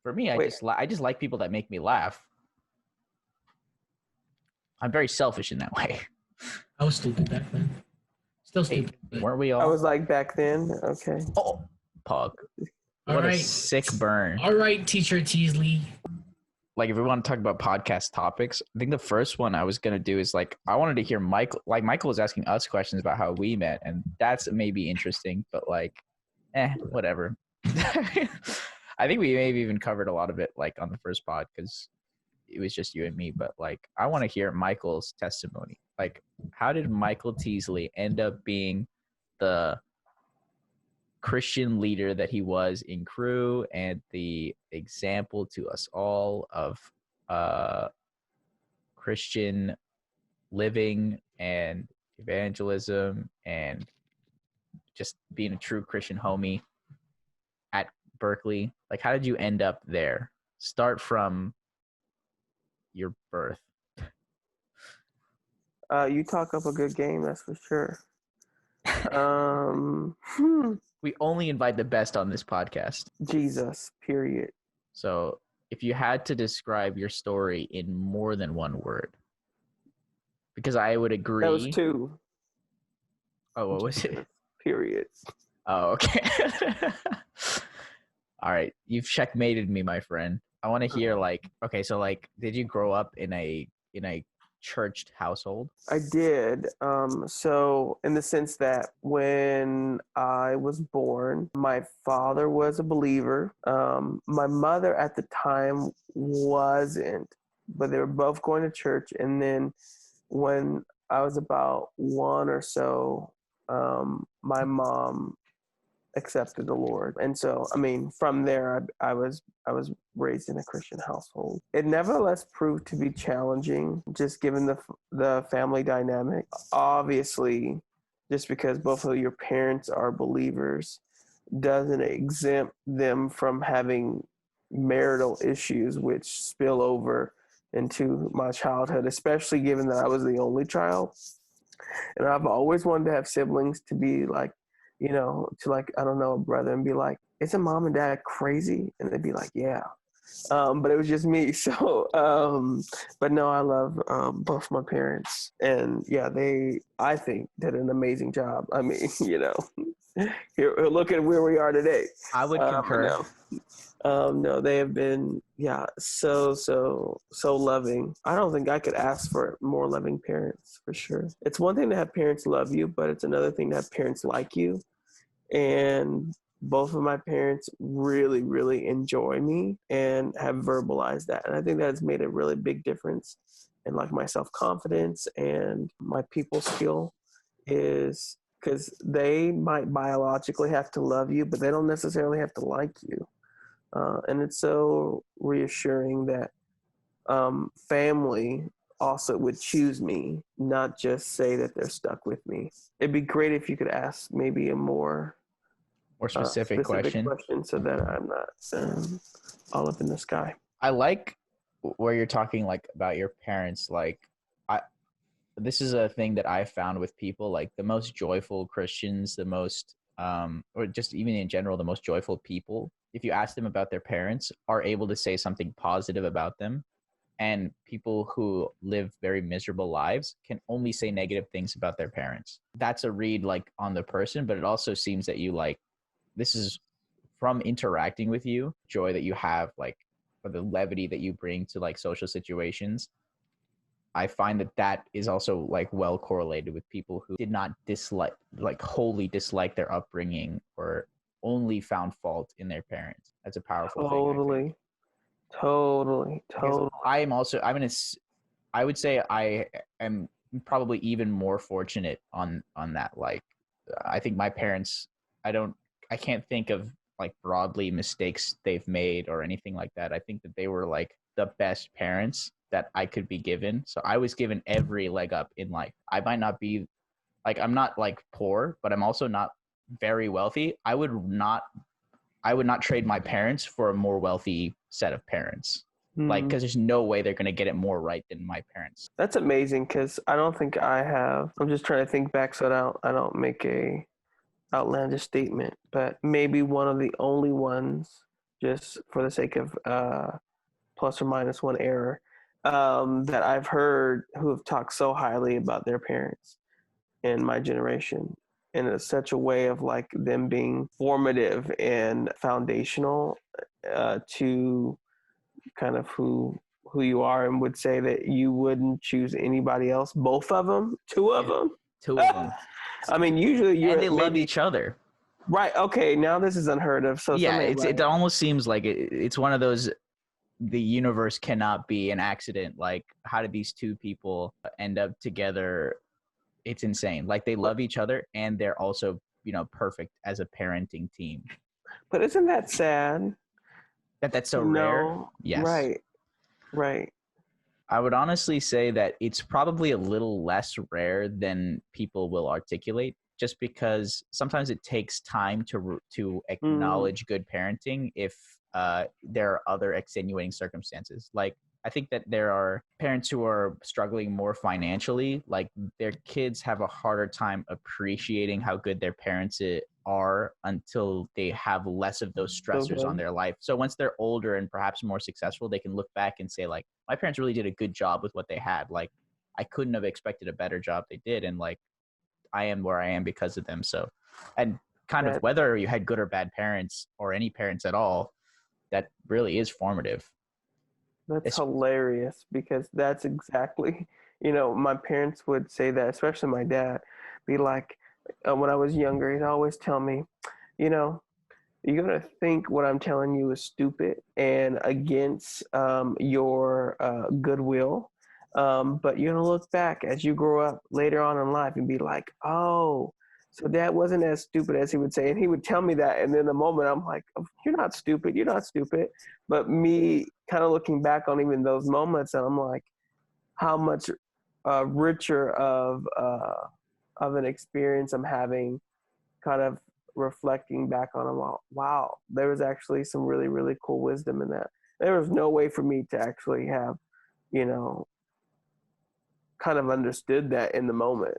For me, Wait. I just like people that make me laugh. I'm very selfish in that way. I was stupid back then. Still Hey, stupid. But... weren't we all? I was like back then. Okay. Oh, Pug. All What a right. sick burn. All right, Teacher Teasley. Like, if we want to talk about podcast topics, I think the first one I was going to do is, like, I wanted to hear Michael. Like, Michael was asking us questions about how we met, and that's maybe interesting, but, like, whatever. I think we maybe even covered a lot of it, like, on the first pod, because it was just you and me, but, like, I want to hear Michael's testimony. Like, how did Micheal Teasley end up being the Christian leader that he was in Crew and the example to us all of Christian living and evangelism and just being a true Christian homie at Berkeley? Like, how did you end up there? Start from your birth. You talk up a good game, that's for sure. We only invite the best on this podcast. Jesus, period. So if you had to describe your story in more than one word, because I would agree. That was 2. Oh, what was it? Period. Oh, okay. All right. You've checkmated me, my friend. I want to hear, like, okay, so, like, did you grow up in a churched household? I did. So in the sense that when I was born, my father was a believer. My mother at the time wasn't, but they were both going to church. And then when I was about 1 or so, my mom accepted the Lord. And so, I mean, from there, I was raised in a Christian household. It nevertheless proved to be challenging, just given the family dynamic. Obviously, just because both of your parents are believers doesn't exempt them from having marital issues, which spill over into my childhood, especially given that I was the only child. And I've always wanted to have siblings to be like, to, like, I don't know, a brother, and be like, isn't mom and dad crazy? And they'd be like, yeah. But it was just me. So, but no, I love both my parents. And yeah, I think, did an amazing job. I mean, here, look at where we are today. I would concur. No, they have been, so loving. I don't think I could ask for more loving parents, for sure. It's one thing to have parents love you, but it's another thing to have parents like you. And both of my parents really, really enjoy me and have verbalized that. And I think that has made a really big difference in, like, my self-confidence and my people skill, is because they might biologically have to love you, but they don't necessarily have to like you. And it's so reassuring that family also would choose me, not just say that they're stuck with me. It'd be great if you could ask maybe a more specific question, so that I'm not all up in the sky. I like where you're talking, like, about your parents. Like, this is a thing that I found with people, like, the most joyful Christians, the most or just even in general, the most joyful people, if you ask them about their parents, are able to say something positive about them. And people who live very miserable lives can only say negative things about their parents. That's a read, like, on the person, but it also seems that you, like, this is from interacting with you, joy that you have, like, or the levity that you bring to, like, social situations. I find that is also, like, well correlated with people who did not wholly dislike their upbringing or only found fault in their parents. That's a powerful thing. Totally. I would say I am probably even more fortunate on that. Like, I think my parents, I can't think of, like, broadly mistakes they've made or anything like that. I think that they were, like, the best parents that I could be given. So I was given every leg up in life. I might not be, like, I'm not, like, poor, but I'm also not very wealthy. I would not trade my parents for a more wealthy set of parents. Like, because there's no way they're going to get it more right than my parents. That's amazing, because I don't think I have. I'm just trying to think back so I don't make a outlandish statement, but maybe one of the only ones just for the sake of plus or minus one error, that I've heard who have talked so highly about their parents in my generation in such a way of like them being formative and foundational to kind of who you are, and would say that you wouldn't choose anybody else. Both of them, two of Yeah. them. Two of them. I mean, usually you're And they love each other. right. Okay, now this is unheard of. So Yeah, somebody it almost seems like it's one of those, the universe cannot be an accident. Like, how did these two people end up together? It's insane. Like, they love each other, and they're also, perfect as a parenting team. But isn't that sad? That's so rare. Yes. Right. I would honestly say that it's probably a little less rare than people will articulate, just because sometimes it takes time to acknowledge good parenting if there are other extenuating circumstances. Like, I think that there are parents who are struggling more financially, like their kids have a harder time appreciating how good their parents are until they have less of those stressors on their life. So once they're older and perhaps more successful, they can look back and say, like, my parents really did a good job with what they had. Like, I couldn't have expected a better job they did. And like, I am where I am because of them. So, and kind of whether you had good or bad parents or any parents at all, that really is formative. That's hilarious, because that's exactly, my parents would say that, especially my dad, be like, when I was younger, he'd always tell me, you're going to think what I'm telling you is stupid and against your goodwill. But you're going to look back as you grow up later on in life and be like, oh, so Dad wasn't as stupid as he would say. And he would tell me that. And in the moment, I'm like, oh, you're not stupid. You're not stupid. But me kind of looking back on even those moments, and I'm like, how much richer of an experience I'm having, kind of reflecting back on them. Wow, there was actually some really, really cool wisdom in that. There was no way for me to actually have, kind of understood that in the moment,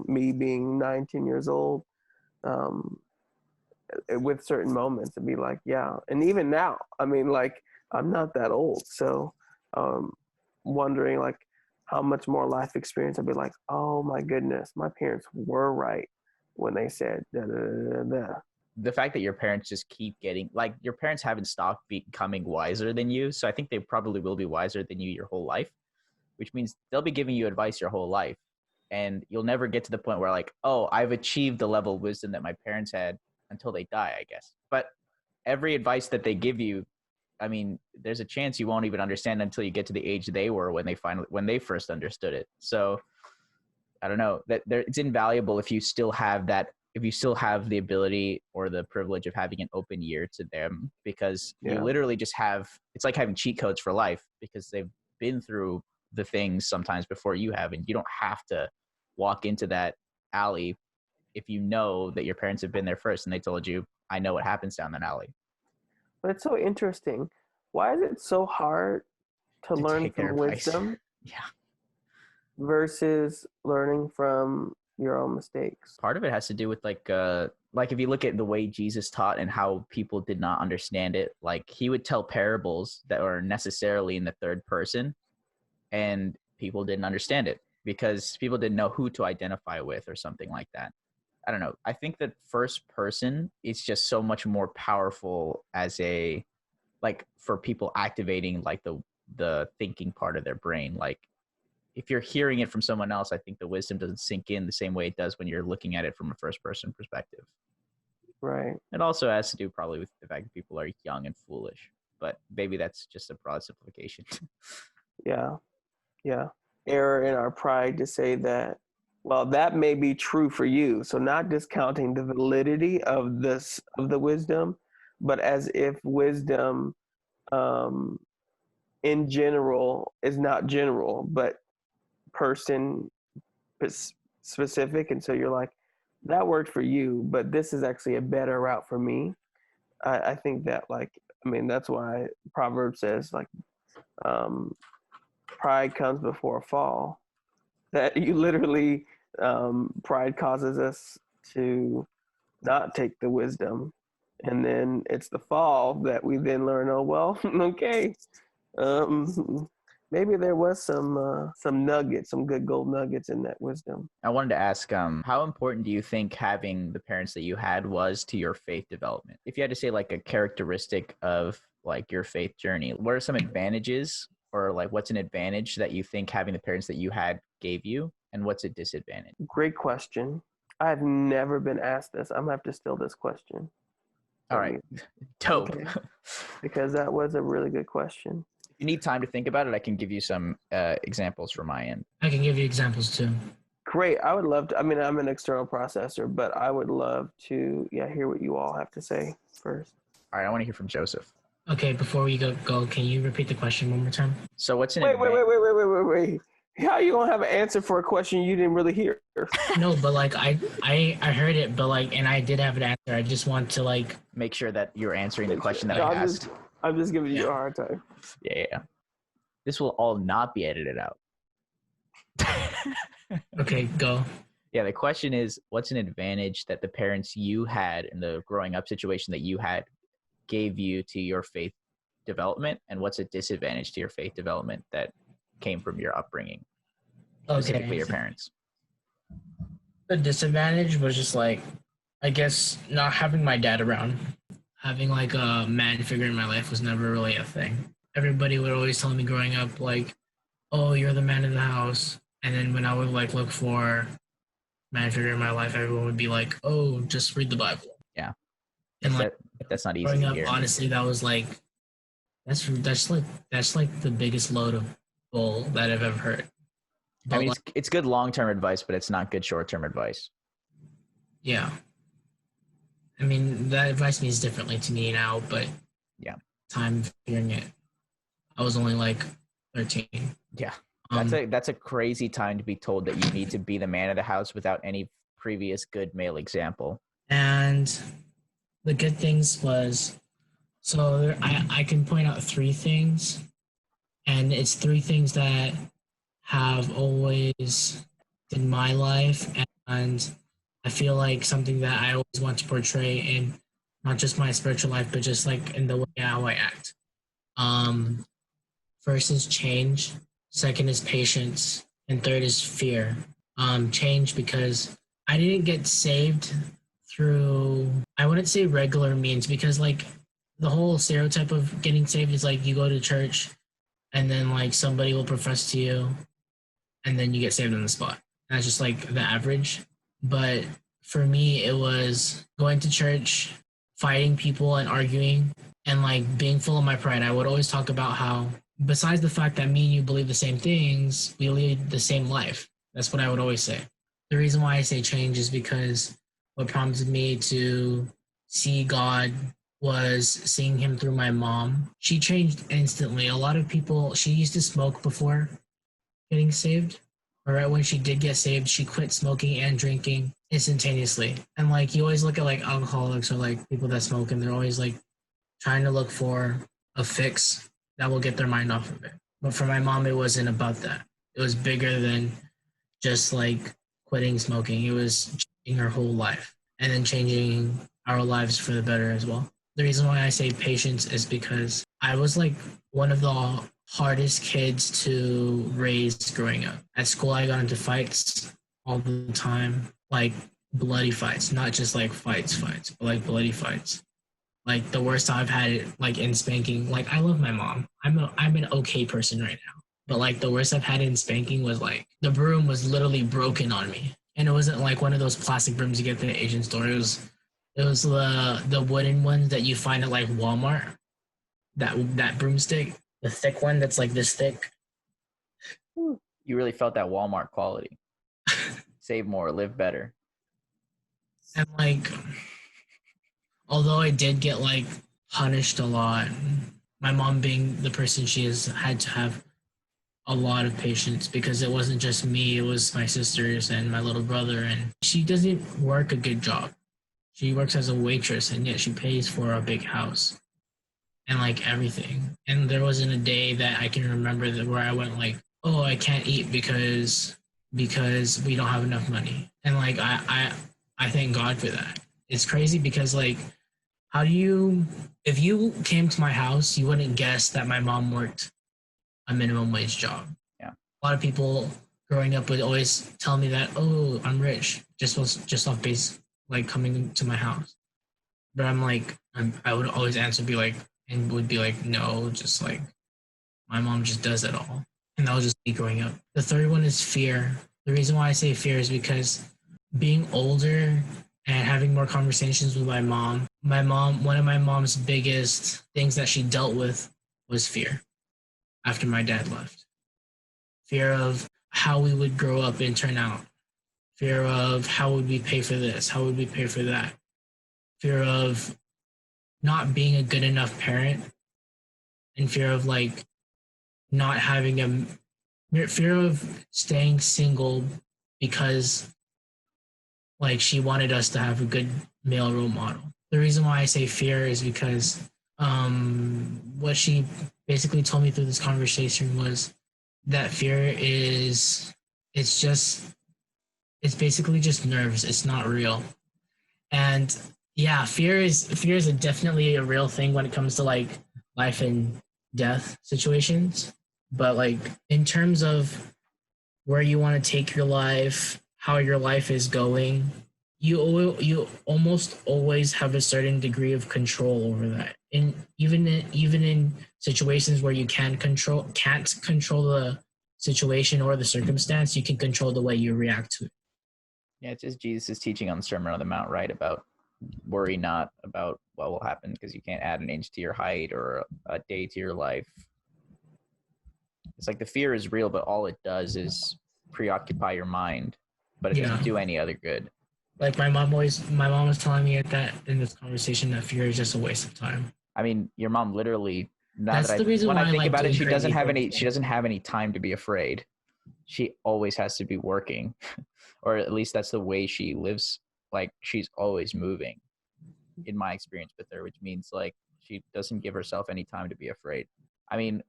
me being 19 years old, with certain moments and be like, yeah. And even now, I mean, like, I'm not that old. So wondering like how much more life experience, I'd be like, oh my goodness, my parents were right when they said da, da, da, da, da. The fact that your parents just keep getting, like, your parents haven't stopped becoming wiser than you. So I think they probably will be wiser than you your whole life, which means they'll be giving you advice your whole life. And you'll never get to the point where like, oh, I've achieved the level of wisdom that my parents had until they die, I guess. But every advice that they give you, I mean, there's a chance you won't even understand until you get to the age they were when they first understood it. So I don't know, that it's invaluable if you still have the ability or the privilege of having an open ear to them, because you literally just it's like having cheat codes for life, because they've been through the things sometimes before you have, and you don't have to walk into that alley if you know that your parents have been there first and they told you, I know what happens down that alley. But it's so interesting. Why is it so hard to learn from wisdom versus learning from your own mistakes? Part of it has to do with like if you look at the way Jesus taught and how people did not understand it, like he would tell parables that were necessarily in the third person, and people didn't understand it because people didn't know who to identify with or something like that. I don't know. I think that first person is just so much more powerful as a, like, for people activating like the thinking part of their brain. Like if you're hearing it from someone else, I think the wisdom doesn't sink in the same way it does when you're looking at it from a first person perspective. Right. It also has to do probably with the fact that people are young and foolish, but maybe that's just a broad simplification. Yeah. Error in our pride to say that, well, that may be true for you. So not discounting the validity of the wisdom, but as if wisdom in general is not general, but person specific. And so you're like, that worked for you, but this is actually a better route for me. I think that, like, I mean, that's why Proverbs says, like, pride comes before a fall. That you literally, pride causes us to not take the wisdom And then it's the fall that we then learn, oh, well, okay. Maybe there was some nuggets, some good gold nuggets in that wisdom. I wanted to ask, how important do you think having the parents that you had was to your faith development? If you had to say like a characteristic of like your faith journey, what are some advantages, or like what's an advantage that you think having the parents that you had gave you, and what's a disadvantage? Great question. I've never been asked this. I'm gonna have to steal this question. All right, dope. Okay. Because that was a really good question. If you need time to think about it, I can give you some examples from my end. I can give you examples too. Great. I would love to. I mean, I'm an external processor, but I would love to, hear what you all have to say first. All right, I want to hear from Joseph. Okay, before we go, can you repeat the question one more time? So what's an Wait. How are you gonna have an answer for a question you didn't really hear? No, but like I heard it, but like, and I did have an answer. I just want to like make sure that you're answering the question that I asked. I'm just giving you a hard time. Yeah. This will all not be edited out. Okay, go. Yeah, the question is, what's an advantage that the parents you had in the growing up situation that you had gave you to your faith development, and what's a disadvantage to your faith development that came from your upbringing, specifically your parents? The disadvantage was just like, I guess, not having my dad around. Having like a man figure in my life was never really a thing. Everybody would always tell me growing up, like, oh, you're the man in the house. And then when I would like look for man figure in my life, everyone would be like, oh, just read the Bible. Yeah. And like that's not easy growing to up, hear. honestly, that was like that's like the biggest load of bull that I've ever heard. But I mean, it's good long-term advice, but it's not good short-term advice. Yeah. I mean, that advice means differently to me now, but yeah, time figuring it. I was only like 13. Yeah. That's a crazy time to be told that you need to be the man of the house without any previous good male example. And the good things was, so I can point out 3 things, and it's 3 things that have always in my life, and I feel like something that I always want to portray in not just my spiritual life, but just like in the way how I act. First is change. Second is patience. And third is fear. Change because I didn't get saved through, I wouldn't say regular means, because like the whole stereotype of getting saved is like you go to church and then like somebody will profess to you and then you get saved on the spot. That's just like the average. But for me, it was going to church, fighting people and arguing, and like being full of my pride. I would always talk about how, besides the fact that me and you believe the same things, we lead the same life. That's what I would always say. The reason why I say change is because what prompted me to see God was seeing him through my mom. She changed instantly. A lot of people, she used to smoke before getting saved. Or right when she did get saved, she quit smoking and drinking instantaneously. And like you always look at like alcoholics or like people that smoke, and they're always like trying to look for a fix that will get their mind off of it. But for my mom, it wasn't about that. It was bigger than just like quitting smoking. It was changing her whole life and then changing our lives for the better as well. The reason why I say patience is because I was like one of the hardest kids to raise growing up. At school, I got into fights all the time, like bloody fights, not just like fights, but like bloody fights. Like the worst I've had it, like in spanking. Like I love my mom. I'm an okay person right now. But like the worst I've had in spanking was like the broom was literally broken on me, and it wasn't like one of those plastic brooms you get at the Asian store. It was the wooden ones that you find at like Walmart. That broomstick, the thick one that's like this thick. You really felt that Walmart quality. Save more, live better. And like, although I did get like punished a lot, my mom being the person she is had to have a lot of patience, because it wasn't just me, it was my sisters and my little brother, and she doesn't work a good job. She works as a waitress, and yet she pays for a big house and like everything. And there wasn't a day that I can remember that where I went like, oh, I can't eat because we don't have enough money. And like I thank God for that. It's crazy because like How do you, if you came to my house, you wouldn't guess that my mom worked a minimum wage job. Yeah. A lot of people growing up would always tell me that, oh, I'm rich, just off base, like coming to my house. But I'm like, I would always answer, be like, and would be like, no, just like my mom just does it all. And that was just me growing up. The third one is fear. The reason why I say fear is because being older and having more conversations with one of my mom's biggest things that she dealt with was fear after my dad left. Fear of how we would grow up and turn out. Fear of how would we pay for this? How would we pay for that? Fear of not being a good enough parent, and fear of like not having fear of staying single because like she wanted us to have a good male role model. The reason why I say fear is because what she basically told me through this conversation was that fear is it's basically just nerves. It's not real. And yeah, fear is definitely a real thing when it comes to like life and death situations. But like in terms of where you want to take your life, how your life is going, you almost always have a certain degree of control over that. And even in situations where you can't control the situation or the circumstance, you can control the way you react to it. Yeah, it's just Jesus' teaching on the Sermon on the Mount, right? About worry not about what will happen because you can't add an inch to your height or a day to your life. It's like the fear is real, but all it does is preoccupy your mind, but it doesn't do any other good. Like my mom was telling me that in this conversation that fear is just a waste of time. I mean, your mom literally. That's the reason When why I think like about it, doing she doesn't crazy have any. things. She doesn't have any time to be afraid. She always has to be working, or at least that's the way she lives. Like she's always moving, in my experience with her, which means like she doesn't give herself any time to be afraid. I mean,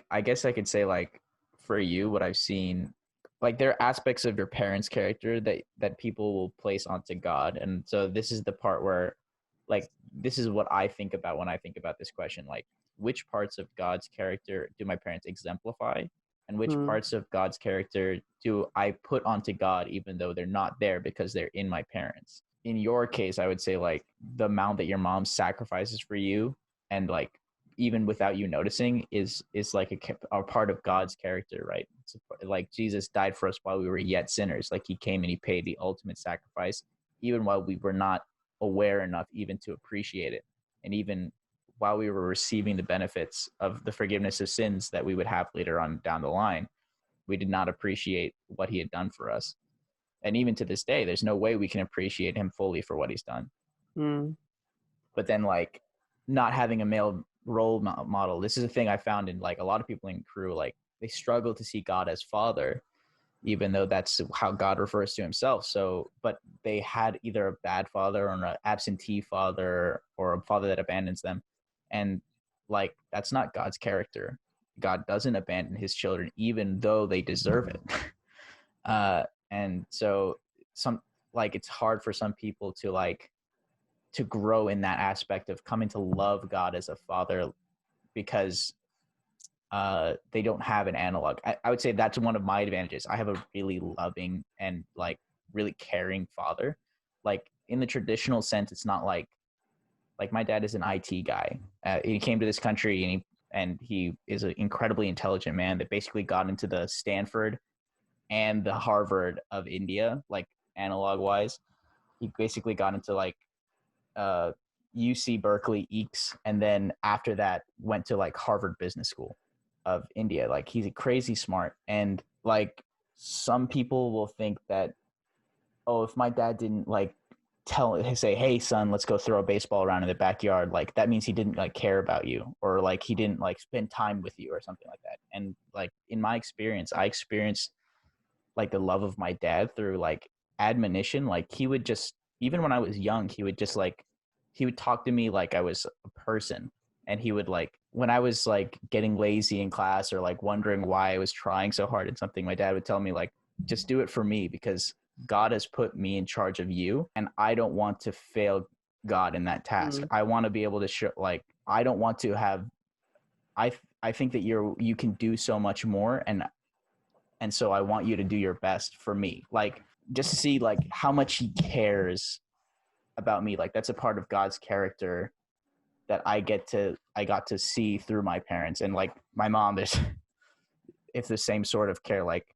I guess I could say like for you, what I've seen, like there are aspects of your parents' character that people will place onto God, and so this is the part where, like, this is what I think about when I think about this question, like which parts of God's character do my parents exemplify, and which parts of God's character do I put onto God even though they're not there because they're in my parents. In your case, I would say like the amount that your mom sacrifices for you, and like even without you noticing, is like a part of God's character, right? It's like Jesus died for us while we were yet sinners. Like he came and he paid the ultimate sacrifice, even while we were not aware enough even to appreciate it, and even while we were receiving the benefits of the forgiveness of sins that we would have later on down the line, we did not appreciate what he had done for us. And even to this day, there's no way we can appreciate him fully for what he's done. But then like not having a male role model, this is a thing I found in like a lot of people in crew, like they struggle to see God as father, even though that's how God refers to himself. So, but they had either a bad father or an absentee father or a father that abandons them. And like, that's not God's character. God doesn't abandon his children, even though they deserve it. And so like, it's hard for some people to grow in that aspect of coming to love God as a father because they don't have an analog. I would say that's one of my advantages. I have a really loving and like really caring father. Like in the traditional sense, it's not like my dad is an IT guy. He came to this country and he is an incredibly intelligent man that basically got into the Stanford and the Harvard of India, like analog wise. He basically got into like UC Berkeley, EECS, and then after that went to like Harvard Business School of India. Like he's crazy smart, and like some people will think that, oh, if my dad didn't like say, hey son, let's go throw a baseball around in the backyard, like that means he didn't like care about you, or like he didn't like spend time with you or something like that. And like in my experience, I experienced like the love of my dad through like admonition. Like he would just, even when I was young, he would talk to me like I was a person. And he would like, when I was like getting lazy in class or like wondering why I was trying so hard at something, my dad would tell me like, just do it for me because God has put me in charge of you and I don't want to fail God in that task. Mm. I want to be able to show, like, I don't want to have, I think that you can do so much more, and so I want you to do your best for me. Like, just to see like how much he cares about me. Like, that's a part of God's character that I got to see through my parents. And like my mom, it's the same sort of care. Like,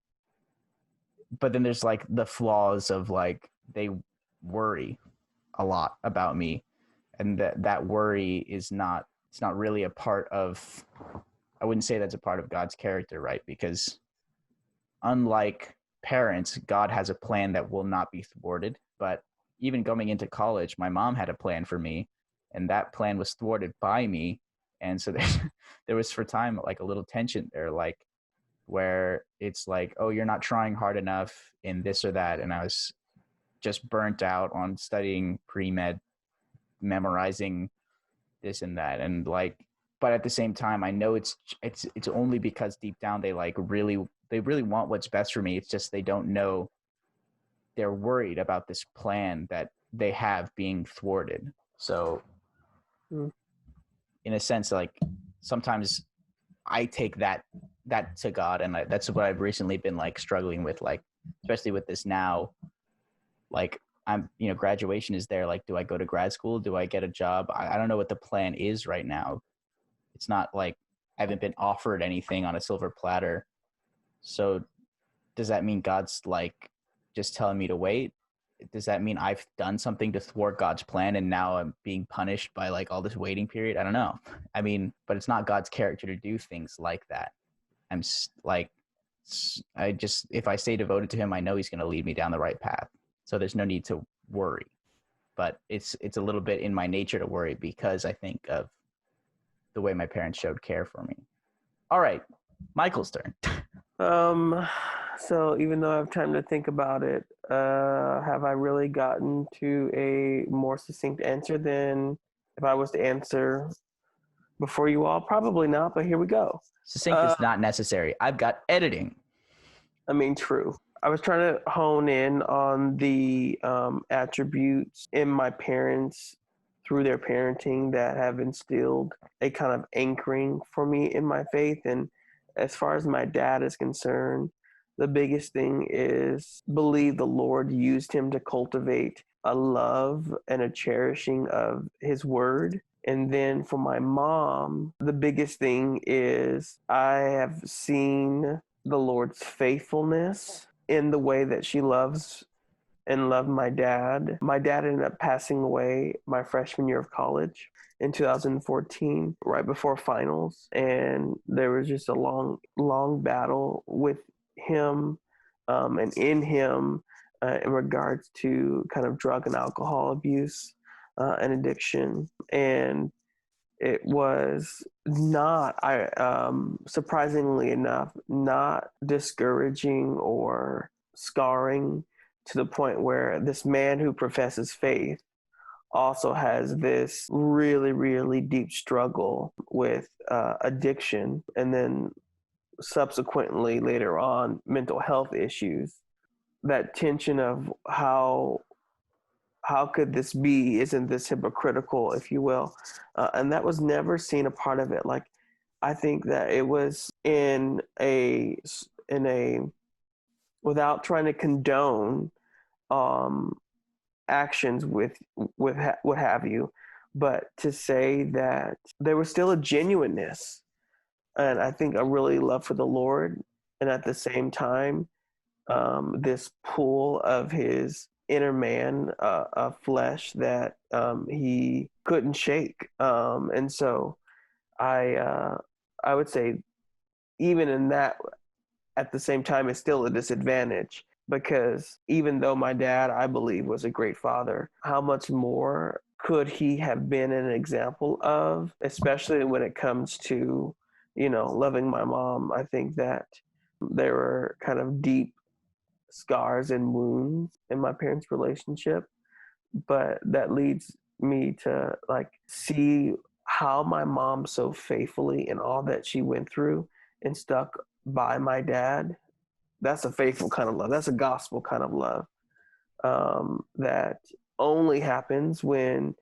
but then there's like the flaws of like they worry a lot about me, and that worry is not, it's not really a part of, I wouldn't say that's a part of God's character, right? Because unlike parents, God has a plan that will not be thwarted. But even going into college, my mom had a plan for me, and that plan was thwarted by me. And so there was for time like a little tension there, like where it's like, oh, you're not trying hard enough in this or that. And I was just burnt out on studying pre-med, memorizing this and that. And like, but at the same time, I know it's only because deep down they really want what's best for me. It's just they don't know, they're worried about this plan that they have being thwarted. So in a sense, like sometimes I take that to God, and that's what I've recently been like struggling with, like especially with this now. Like I'm, graduation is there. Like, do I go to grad school? Do I get a job? I don't know what the plan is right now. It's not like I haven't been offered anything on a silver platter. So does that mean God's like just telling me to wait? Does that mean I've done something to thwart God's plan and now I'm being punished by like all this waiting period? I don't know. I mean, but it's not God's character to do things like that. I'm like, if I stay devoted to him, I know he's going to lead me down the right path. So there's no need to worry. But it's a little bit in my nature to worry because I think of the way my parents showed care for me. All right, Michael's turn. So even though I have time to think about it, have I really gotten to a more succinct answer than if I was to answer before you all? Probably not, but here we go. Succinct is not necessary. I've got editing. I mean, true. I was trying to hone in on the attributes in my parents through their parenting that have instilled a kind of anchoring for me in my faith. And as far as my dad is concerned, the biggest thing is believe the Lord used him to cultivate a love and a cherishing of his word. And then for my mom, the biggest thing is I have seen the Lord's faithfulness in the way that she loves and loved my dad. My dad ended up passing away my freshman year of college in 2014, right before finals. And there was just a long battle with him and in him in regards to kind of drug and alcohol abuse and addiction. And it was not, surprisingly enough, not discouraging or scarring to the point where this man who professes faith also has this really, really deep struggle with addiction, and then subsequently later on mental health issues. That tension of how could this be? Isn't this hypocritical, if you will? And that was never seen a part of it. Like, I think that it was in a without trying to condone actions with what have you, but to say that there was still a genuineness, and I think a really love for the Lord, and at the same time, this pull of his inner man, of flesh that he couldn't shake. And so I would say even in that, at the same time, it's still a disadvantage, because even though my dad, I believe, was a great father, how much more could he have been an example of, especially when it comes to, loving my mom? I think that there were kind of deep scars and wounds in my parents' relationship, but that leads me to like see how my mom so faithfully in all that she went through and stuck by my dad. That's a faithful kind of love. That's a gospel kind of love, that only happens when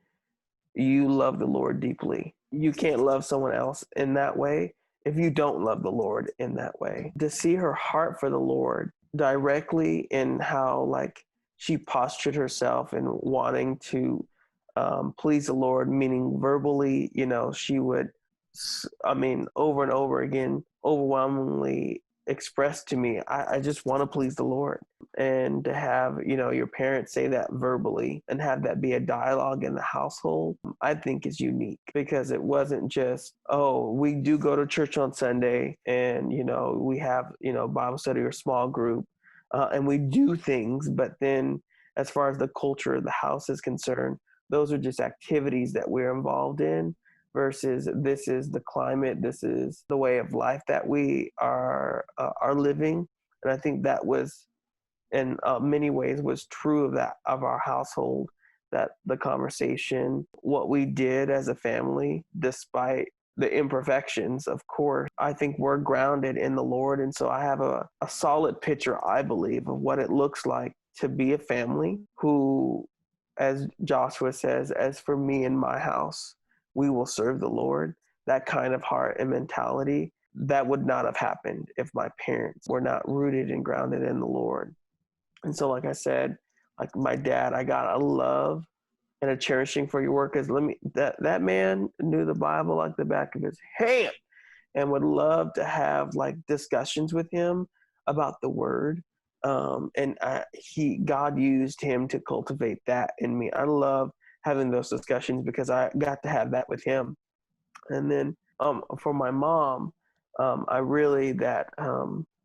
you love the Lord deeply. You can't love someone else in that way if you don't love the Lord in that way. To see her heart for the Lord directly in how like she postured herself in wanting to please the Lord, meaning verbally, she would, over and over again, overwhelmingly express to me, I just want to please the Lord. And to have, your parents say that verbally and have that be a dialogue in the household, I think is unique because it wasn't just, oh, we do go to church on Sunday and, we have, Bible study or small group and we do things. But then as far as the culture of the house is concerned, those are just activities that we're involved in versus this is the climate, this is the way of life that we are living. And I think that was in many ways was true of our household, that the conversation, what we did as a family, despite the imperfections, of course, I think we're grounded in the Lord. And so I have a solid picture, I believe, of what it looks like to be a family who, as Joshua says, as for me and my house, we will serve the Lord. That kind of heart and mentality, that would not have happened if my parents were not rooted and grounded in the Lord. And so, like I said, like my dad, I got a love and a cherishing for your work. Because that man knew the Bible like the back of his hand, and would love to have like discussions with him about the Word. God used him to cultivate that in me. I love having those discussions because I got to have that with him. And then for my mom, I really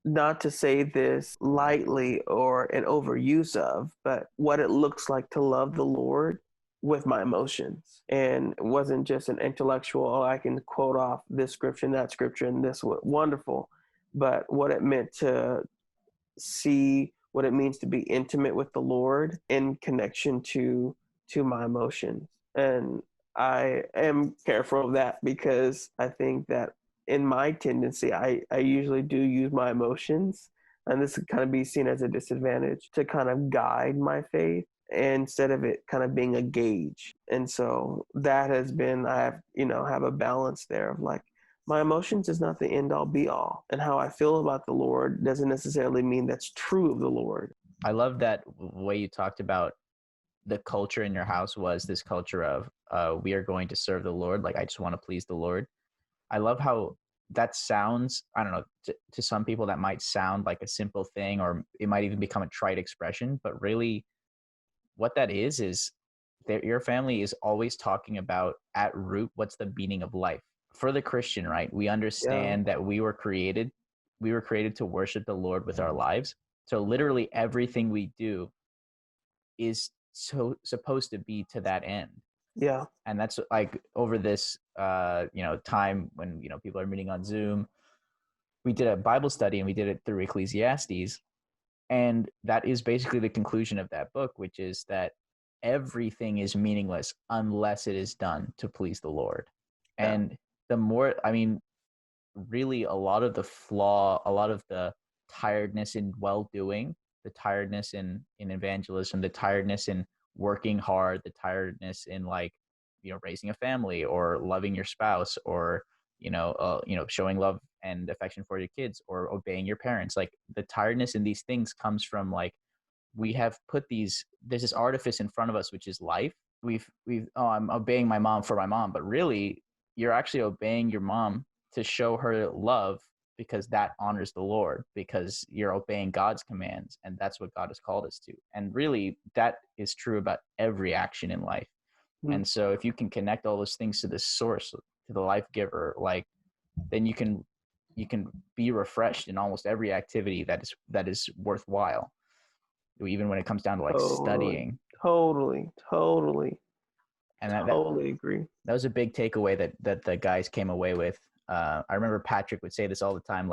not to say this lightly or an overuse of, but what it looks like to love the Lord with my emotions. And it wasn't just an intellectual, oh, I can quote off this scripture and that scripture and this wonderful, but what it meant to see what it means to be intimate with the Lord in connection to my emotions. And I am careful of that because I think that in my tendency, I usually do use my emotions, and this could kind of be seen as a disadvantage, to kind of guide my faith instead of it kind of being a gauge. And so that has been, have a balance there of like, my emotions is not the end all be all. And how I feel about the Lord doesn't necessarily mean that's true of the Lord. I love that way you talked about the culture in your house was this culture of we are going to serve the Lord. Like, I just want to please the Lord. I love how that sounds, I don't know, to some people that might sound like a simple thing, or it might even become a trite expression, but really what that is that your family is always talking about at root, what's the meaning of life. For the Christian, right? We understand that we were created to worship the Lord with our lives. So literally everything we do is so supposed to be to that end. Yeah. And that's like over this time when people are meeting on Zoom, we did a Bible study and we did it through Ecclesiastes, and that is basically the conclusion of that book, which is that everything is meaningless unless it is done to please the Lord. Yeah. And the more, really a lot of the tiredness in well-doing, the tiredness in evangelism, the tiredness in working hard, the tiredness in raising a family or loving your spouse or showing love and affection for your kids or obeying your parents, like the tiredness in these things comes from we have put there's this artifice in front of us, which is life. I'm obeying my mom for my mom, but really you're actually obeying your mom to show her love, because that honors the Lord, because you're obeying God's commands, and that's what God has called us to. And really, that is true about every action in life. Mm-hmm. And so if you can connect all those things to the source, to the life giver, then you can be refreshed in almost every activity that is worthwhile, even when it comes down to studying. Totally. And totally agree. That was a big takeaway that the guys came away with. I remember Patrick would say this all the time.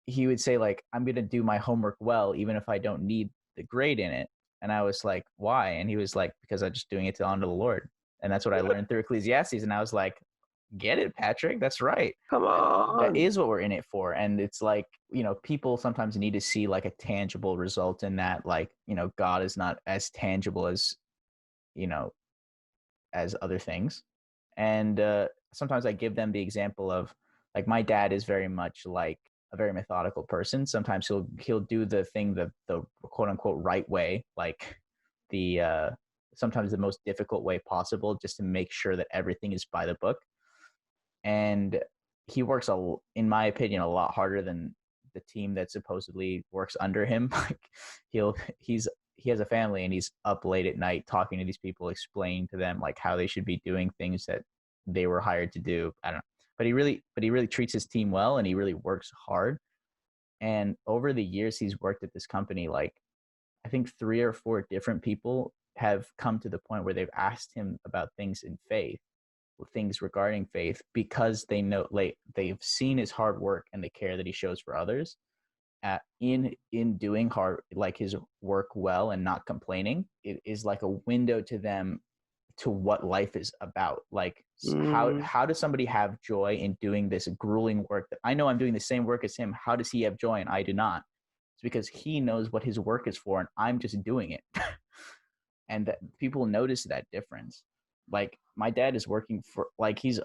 He would say, I'm going to do my homework well, even if I don't need the grade in it. And I was like, why? And he was like, because I'm just doing it to honor the Lord. And that's what I learned through Ecclesiastes. And I was like, get it, Patrick. That's right. Come on. That is what we're in it for. And it's people sometimes need to see a tangible result in that. God is not as tangible as, as other things. And sometimes I give them the example of, like, my dad is very much like a very methodical person. Sometimes he'll do the thing the quote unquote right way, like the sometimes the most difficult way possible, just to make sure that everything is by the book. And he works in my opinion, a lot harder than the team that supposedly works under him. Like, he has a family, and he's up late at night talking to these people, explaining to them like how they should be doing things that they were hired to do. I don't know, but he really treats his team well, and he really works hard. And over the years he's worked at this company, like, I think 3 or 4 different people have come to the point where they've asked him about things in faith, things regarding faith, because they know, like, they've seen his hard work and the care that he shows for others in doing hard, like, his work well and not complaining. It is like a window to them to what life is about. Like, how does somebody have joy in doing this grueling work that I know I'm doing the same work as him? How does he have joy and I do not? It's because he knows what his work is for, and I'm just doing it. And that people notice that difference. Like, my dad is working for, like, he's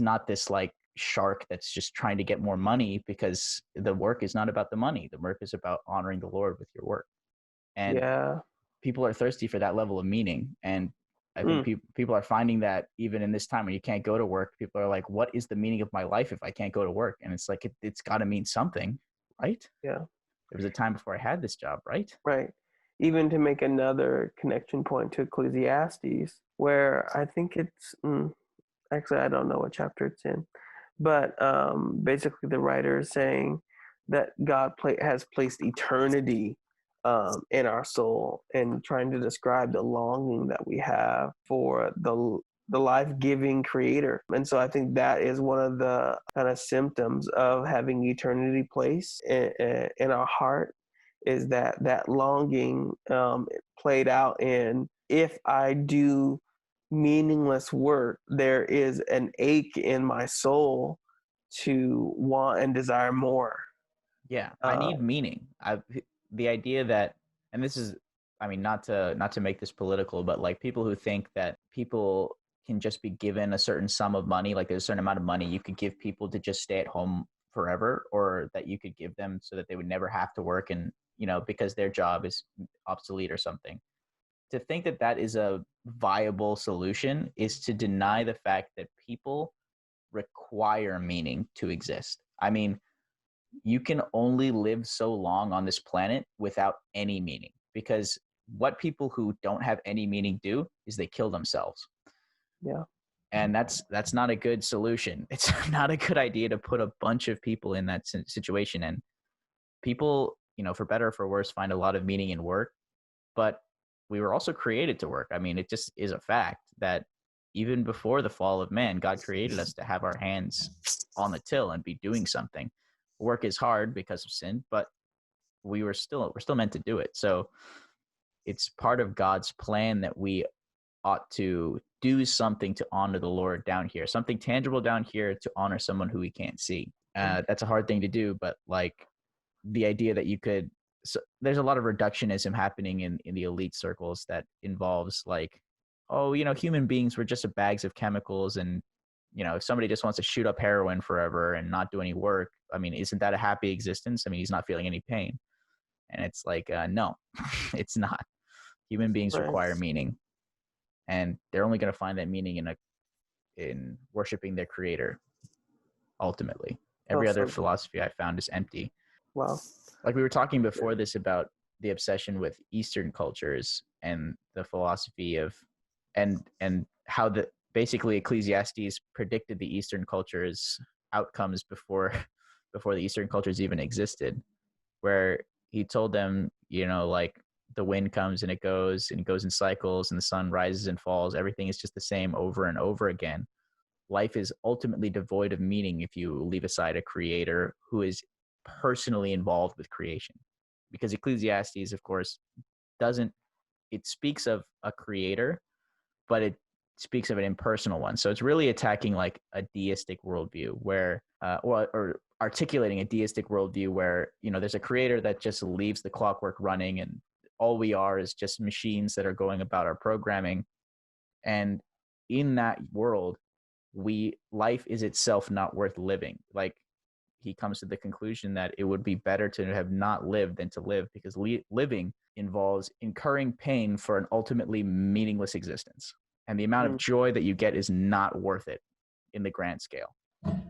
not this like shark that's just trying to get more money, because the work is not about the money. The work is about honoring the Lord with your work. And Yeah. people are thirsty for that level of meaning. And I think people are finding that even in this time when you can't go to work, people are like, what is the meaning of my life if I can't go to work? And it's like, it's got to mean something, right? Yeah. There was a time before I had this job, right? Right. Even to make another connection point to Ecclesiastes, where I think it's actually, I don't know what chapter it's in, but basically the writer is saying that God has placed eternity in our soul, and trying to describe the longing that we have for the life-giving creator. And so I think that is one of the kind of symptoms of having eternity placed in our heart, is that longing played out in, if I do meaningless work, there is an ache in my soul to want and desire more. Yeah, I need meaning. The idea that, and this is, I mean, not to make this political, but like, people who think that people can just be given a certain sum of money, like there's a certain amount of money you could give people to just stay at home forever, or that you could give them so that they would never have to work, and because their job is obsolete or something. To think that that is a viable solution is to deny the fact that people require meaning to exist. I mean, you can only live so long on this planet without any meaning, because what people who don't have any meaning do is they kill themselves. Yeah. And that's not a good solution. It's not a good idea to put a bunch of people in that situation. And people, for better or for worse, find a lot of meaning in work, but we were also created to work. I mean, it just is a fact that even before the fall of man, God created us to have our hands on the till and be doing something. Work is hard because of sin, but we're still meant to do it. So it's part of God's plan that we ought to do something to honor the Lord down here, something tangible down here to honor someone who we can't see. That's a hard thing to do, but like, the idea that you could, so there's a lot of reductionism happening in the elite circles that involves like, oh, human beings were just bags of chemicals, and if somebody just wants to shoot up heroin forever and not do any work, I mean, isn't that a happy existence? I mean, he's not feeling any pain. And it's like, no, it's not. Human beings require meaning, and they're only going to find that meaning in worshiping their creator. Ultimately, every other philosophy I found is empty. Wow. Like, we were talking before this about the obsession with Eastern cultures and the philosophy of, and how basically Ecclesiastes predicted the Eastern culture's outcomes before the Eastern cultures even existed, where he told them, like, the wind comes and it goes in cycles, and the sun rises and falls. Everything is just the same over and over again. Life is ultimately devoid of meaning if you leave aside a creator who is personally involved with creation. Because Ecclesiastes, of course, it speaks of a creator, but it speaks of an impersonal one. So it's really attacking like a deistic worldview where, or articulating a deistic worldview where, there's a creator that just leaves the clockwork running, and all we are is just machines that are going about our programming. And in that world, life is itself not worth living. Like, he comes to the conclusion that it would be better to have not lived than to live, because living involves incurring pain for an ultimately meaningless existence. And the amount of joy that you get is not worth it in the grand scale.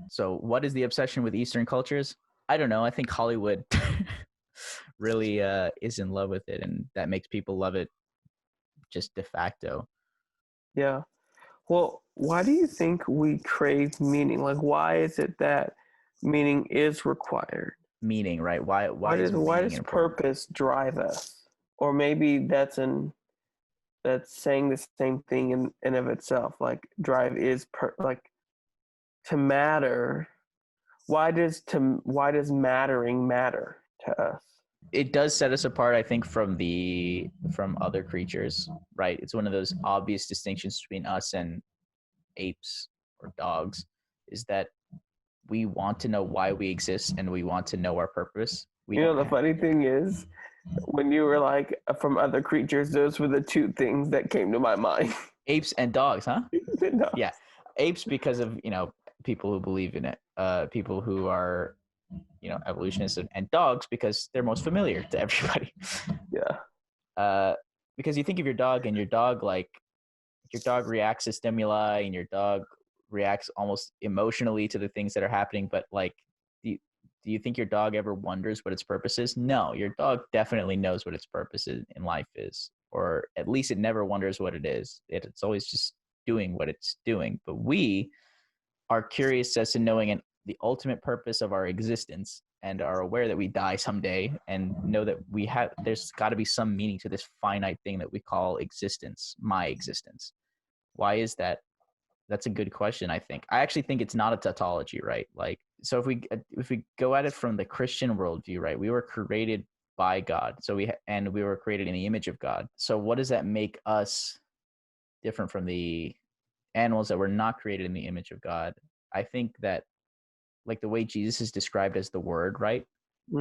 So what is the obsession with Eastern cultures? I don't know. I think Hollywood really is in love with it, and that makes people love it just de facto. Yeah. Well, why do you think we crave meaning? Like, why is it that meaning is required? Meaning, right? Why Why is does important? purpose drive us? Or maybe that's saying the same thing in and of itself. Like, drive is like to matter. Why does mattering matter to us? It does set us apart, I think, from other creatures, right? It's one of those obvious distinctions between us and apes or dogs, is that we want to know why we exist and we want to know our purpose. The funny thing is, when you were like from other creatures, those were the two things that came to my mind. Apes and dogs, huh? No. Yeah, apes because of people who believe in it, people who are evolutionists, and dogs because they're most familiar to everybody. Yeah. Because you think of your dog, and your dog reacts to stimuli, and your dog reacts almost emotionally to the things that are happening. But like, do you think your dog ever wonders what its purpose is? No, your dog definitely knows what its purpose in life is, or at least it never wonders what it is. It's always just doing what it's doing. But we are curious as to knowing the ultimate purpose of our existence, and are aware that we die someday, and know that there's got to be some meaning to this finite thing that we call existence, my existence. Why is that? That's a good question. I actually think it's not a tautology, right? Like, so if we go at it from the Christian worldview, right, we were created by God, so we were created in the image of God. So what does that make us different from the animals that were not created in the image of God? I think that, like, the way Jesus is described as the Word, right?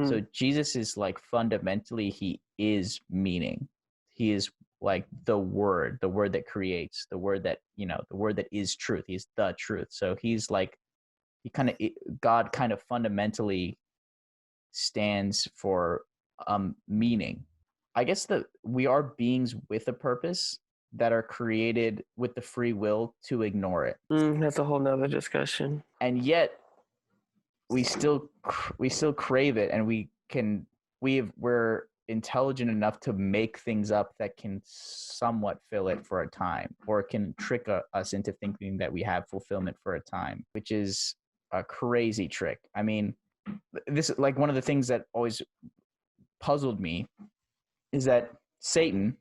So Jesus is like, fundamentally, he is meaning. He is like the word that creates, the word that is truth. He's the truth. So he's like, God kind of fundamentally stands for meaning. I guess that we are beings with a purpose that are created with the free will to ignore it. That's a whole nother discussion. And yet we still crave it, and we're intelligent enough to make things up that can somewhat fill it for a time, or can trick us into thinking that we have fulfillment for a time, which is a crazy trick. I mean, this, like, one of the things that always puzzled me is that Satan,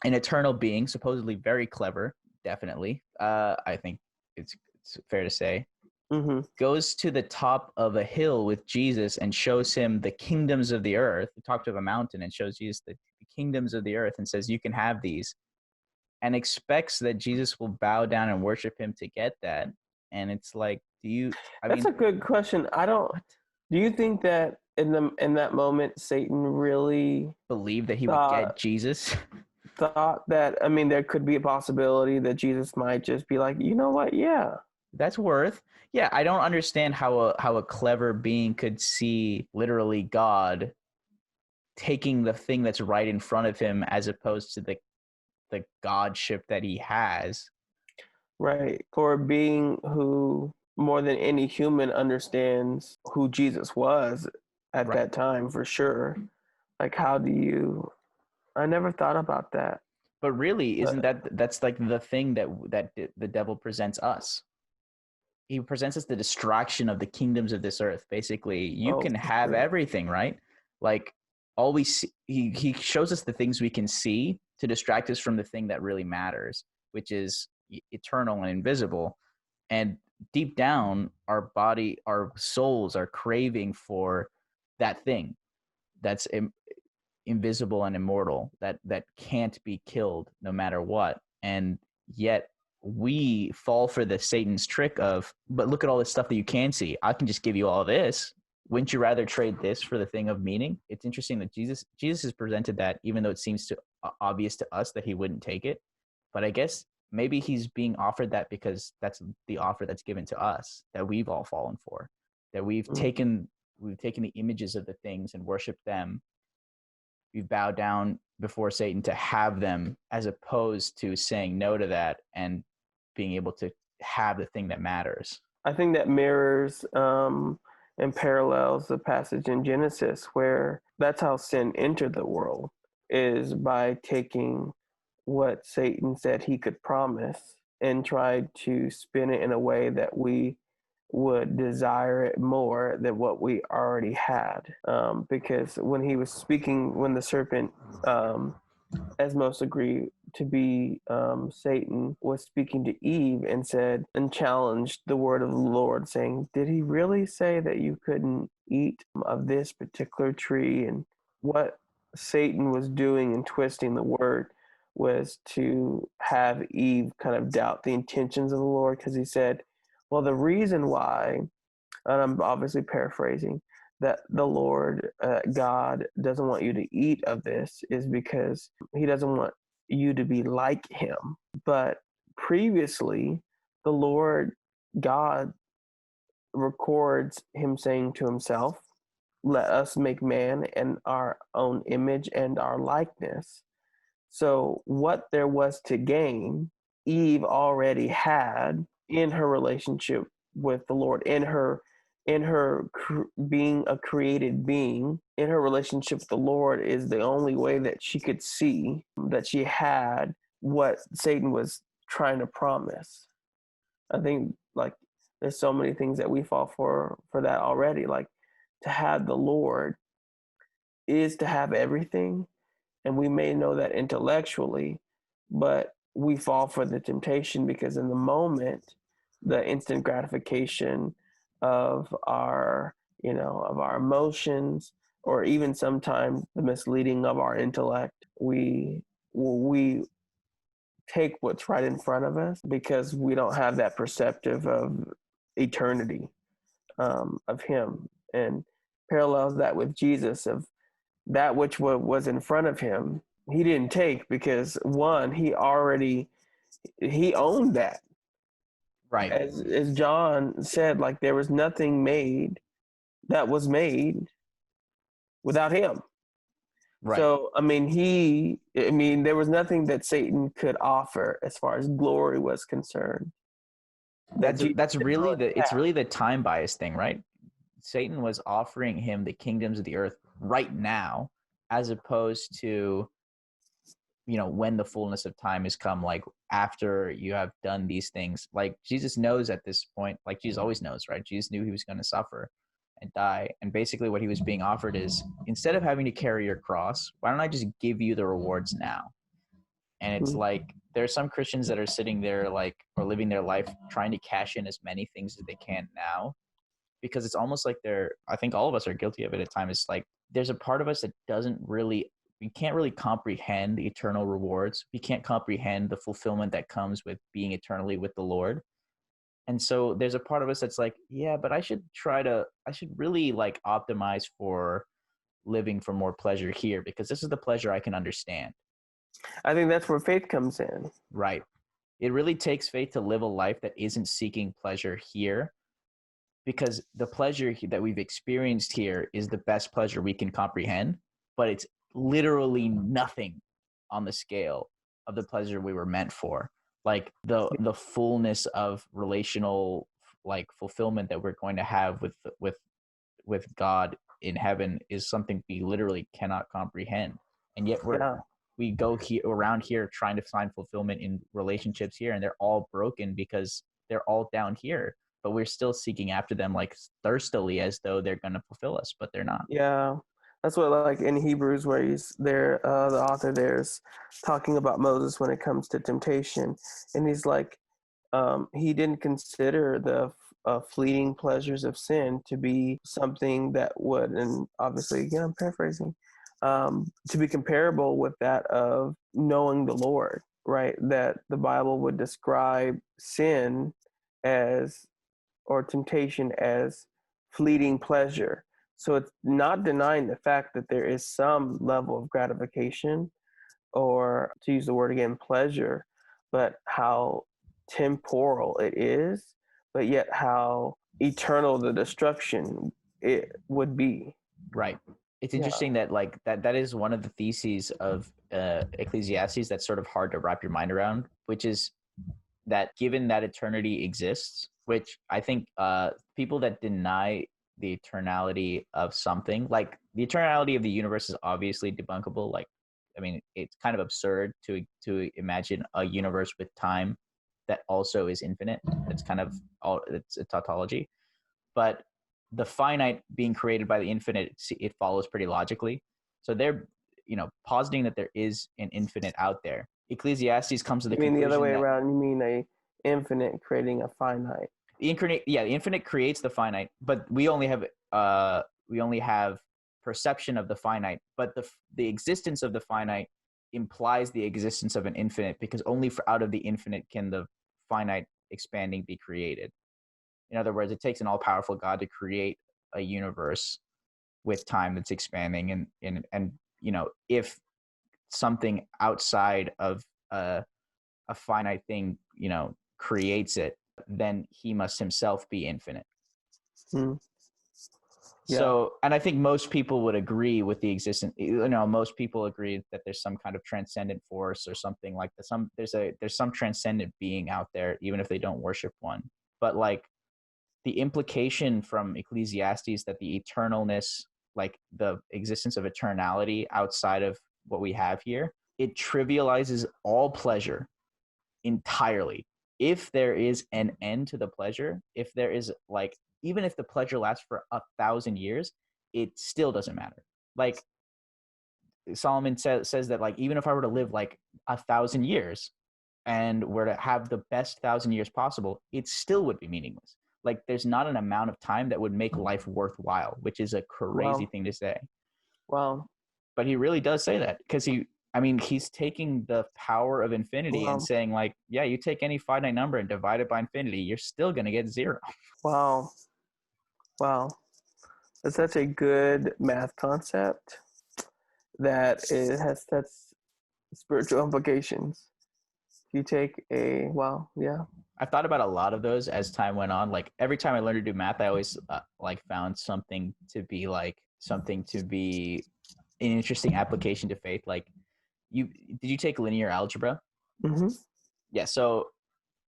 an eternal being, supposedly very clever, definitely, I think it's fair to say, goes to the top of a hill with Jesus and shows him the kingdoms of the earth, the top of a mountain, and shows Jesus the kingdoms of the earth, and says, you can have these, and expects that Jesus will bow down and worship him to get that. And it's like, That's a good question. Do you think that in that moment, Satan really believe that he would get Jesus? Thought that, there could be a possibility that Jesus might just be like, you know what? Yeah. That's worth. Yeah, I don't understand how a clever being could see literally God taking the thing that's right in front of him, as opposed to the godship that he has. Right. For a being who more than any human understands who Jesus was at that time, for sure. Like, I never thought about that. But really, isn't that's like the thing that the devil presents us? He presents us the distraction of the kingdoms of this earth. Basically, you can have everything, right? Like, he shows us the things we can see to distract us from the thing that really matters, which is eternal and invisible. And deep down, our souls are craving for that thing that's invisible and immortal, that can't be killed no matter what. And yet we fall for the Satan's trick of, but look at all this stuff that you can see. I can just give you all this. Wouldn't you rather trade this for the thing of meaning? It's interesting that Jesus has presented that, even though it seems obvious to us that he wouldn't take it. But I guess maybe he's being offered that because that's the offer that's given to us, that we've all fallen for, that we've taken the images of the things and worshiped them. We've bowed down before Satan to have them, as opposed to saying no to that and being able to have the thing that matters. I think that mirrors and parallels the passage in Genesis where that's how sin entered the world, is by taking what Satan said he could promise and tried to spin it in a way that we would desire it more than what we already had. Because when he was speaking, when the serpent, as most agree to be Satan, was speaking to Eve and said and challenged the word of the Lord, saying, "Did he really say that you couldn't eat of this particular tree?" And what Satan was doing and twisting the word was to have Eve kind of doubt the intentions of the Lord, because he said, well, the reason why, and I'm obviously paraphrasing, that the Lord God doesn't want you to eat of this is because he doesn't want you to be like him. But previously, the Lord God records him saying to himself, "Let us make man in our own image and our likeness." So what there was to gain, Eve already had in her relationship with the Lord, being a created being, in her relationship with the Lord is the only way that she could see that she had what Satan was trying to promise. I think like there's so many things that we fall for that already. Like to have the Lord is to have everything, and we may know that intellectually, but we fall for the temptation because in the moment, the instant gratification of our, of our emotions, or even sometimes the misleading of our intellect, we take what's right in front of us because we don't have that perspective of eternity, of him, and parallels that with Jesus, of that which was in front of him, he didn't take because one, he owned that. Right. As John said, like there was nothing made that was made without him. Right. So, there was nothing that Satan could offer as far as glory was concerned. That's really it's really the time bias thing, right? Satan was offering him the kingdoms of the earth right now, as opposed to, when the fullness of time has come, like after you have done these things. Like Jesus knows at this point, like Jesus always knows, right? Jesus knew he was going to suffer and die. And basically what he was being offered is, instead of having to carry your cross, why don't I just give you the rewards now? And it's like, there are some Christians that are sitting there like, or living their life trying to cash in as many things as they can now, because it's almost like I think all of us are guilty of it at times. It's like, there's a part of us that we can't really comprehend the eternal rewards. We can't comprehend the fulfillment that comes with being eternally with the Lord. And so there's a part of us that's like, yeah, but I should really like optimize for living for more pleasure here, because this is the pleasure I can understand. I think that's where faith comes in. Right. It really takes faith to live a life that isn't seeking pleasure here, because the pleasure that we've experienced here is the best pleasure we can comprehend, but it's literally nothing on the scale of the pleasure we were meant for. Like the fullness of relational like fulfillment that we're going to have with God in heaven is something we literally cannot comprehend. And yet we go around here trying to find fulfillment in relationships here, and they're all broken because they're all down here, but we're still seeking after them like thirstily, as though they're going to fulfill us, but they're not. Yeah. That's what, like in Hebrews, where he's there, the author there's talking about Moses when it comes to temptation. And he's like, he didn't consider the fleeting pleasures of sin to be something that would, and obviously, again, I'm paraphrasing, to be comparable with that of knowing the Lord, right? That the Bible would describe sin as, or temptation as, fleeting pleasure. So it's not denying the fact that there is some level of gratification, or to use the word again, pleasure, but how temporal it is, but yet how eternal the destruction it would be. Right. It's Yeah. interesting that like that is one of the theses of Ecclesiastes that's sort of hard to wrap your mind around, which is that given that eternity exists, which I think people that deny the eternality of something, like the eternality of the universe is obviously debunkable. Like, I mean, it's kind of absurd to imagine a universe with time that also is infinite. It's kind of it's a tautology. But the finite being created by the infinite, it follows pretty logically. So they're, positing that there is an infinite out there. Ecclesiastes comes to the You mean the other conclusion way that around? You mean a infinite creating a finite? the infinite creates the finite, but we only have perception of the finite. But the existence of the finite implies the existence of an infinite, because only out of the infinite can the finite expanding be created. In other words, it takes an all-powerful God to create a universe with time that's expanding, and if something outside of a finite thing, creates it, then he must himself be infinite. Hmm. Yeah. So, and I think most people would agree with the existence. Most people agree that there's some kind of transcendent force or something like that. There's some transcendent being out there, even if they don't worship one. But like, the implication from Ecclesiastes that the eternalness, like the existence of eternality outside of what we have here, it trivializes all pleasure entirely. If there is an end to the pleasure, if there is like, even if the pleasure lasts for 1,000 years, it still doesn't matter. Like Solomon says that, like, even if I were to live like 1,000 years and were to have the best 1,000 years possible, it still would be meaningless. Like, there's not an amount of time that would make life worthwhile, which is a crazy thing to say. Wow. But he really does say that, because he's taking the power of infinity and saying, like, yeah, you take any finite number and divide it by infinity, you're still going to get zero. Wow. That's such a good math concept that it has such spiritual implications. You take I've thought about a lot of those as time went on. Like, every time I learned to do math, I always found something to be an interesting application to faith. Like, did you take linear algebra? Mm-hmm. Yeah. So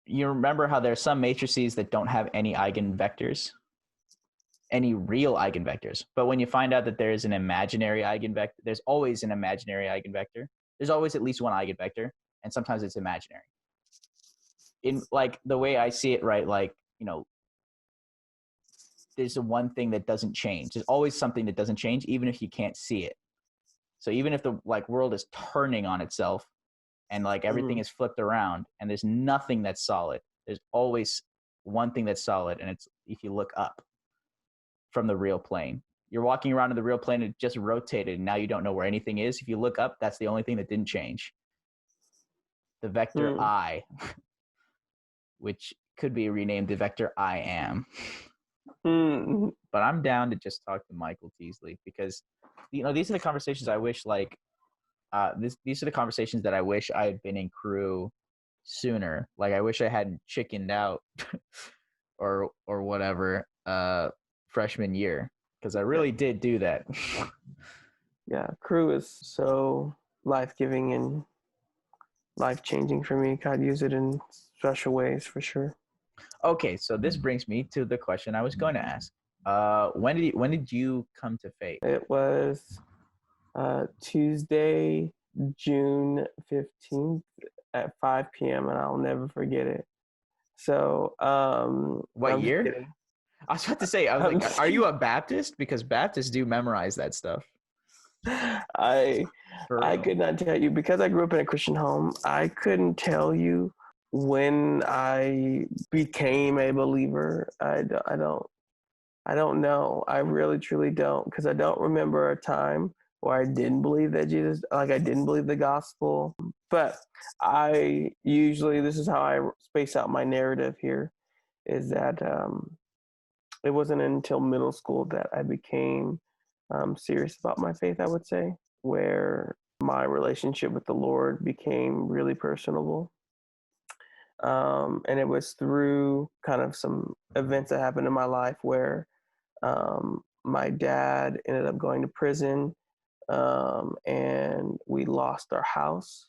you remember how there's some matrices that don't have any eigenvectors, any real eigenvectors. But when you find out that there is an imaginary eigenvector, there's always an imaginary eigenvector. There's always at least one eigenvector, and sometimes it's imaginary. In like the way I see it, right? Like, there's the one thing that doesn't change. There's always something that doesn't change, even if you can't see it. So even if the world is turning on itself and like everything is flipped around and there's nothing that's solid, there's always one thing that's solid, and it's if you look up from the real plane. You're walking around in the real plane, it just rotated, and now you don't know where anything is. If you look up, that's the only thing that didn't change. The vector I, which could be renamed the vector I am. But I'm down to just talk to Micheal Teasley, because these are the conversations I wish these are the conversations that I wish I had been in crew sooner. Like, I wish I hadn't chickened out or whatever freshman year, because I really did do that. Yeah, crew is so life-giving and life-changing for me. God used it in special ways for sure. Okay, so this brings me to the question I was going to ask. When did you come to faith? It was Tuesday, June 15th at 5 p.m. and I'll never forget it. So, what year? Kidding. I was about to say, are you a Baptist? Because Baptists do memorize that stuff. I could not tell you, because I grew up in a Christian home. I couldn't tell you when I became a believer. I don't know. I really truly don't, because I don't remember a time where I didn't believe that Jesus, like I didn't believe the gospel. But this is how I space out my narrative here, is that it wasn't until middle school that I became serious about my faith, I would say, where my relationship with the Lord became really personable. And it was through kind of some events that happened in my life where my dad ended up going to prison, and we lost our house,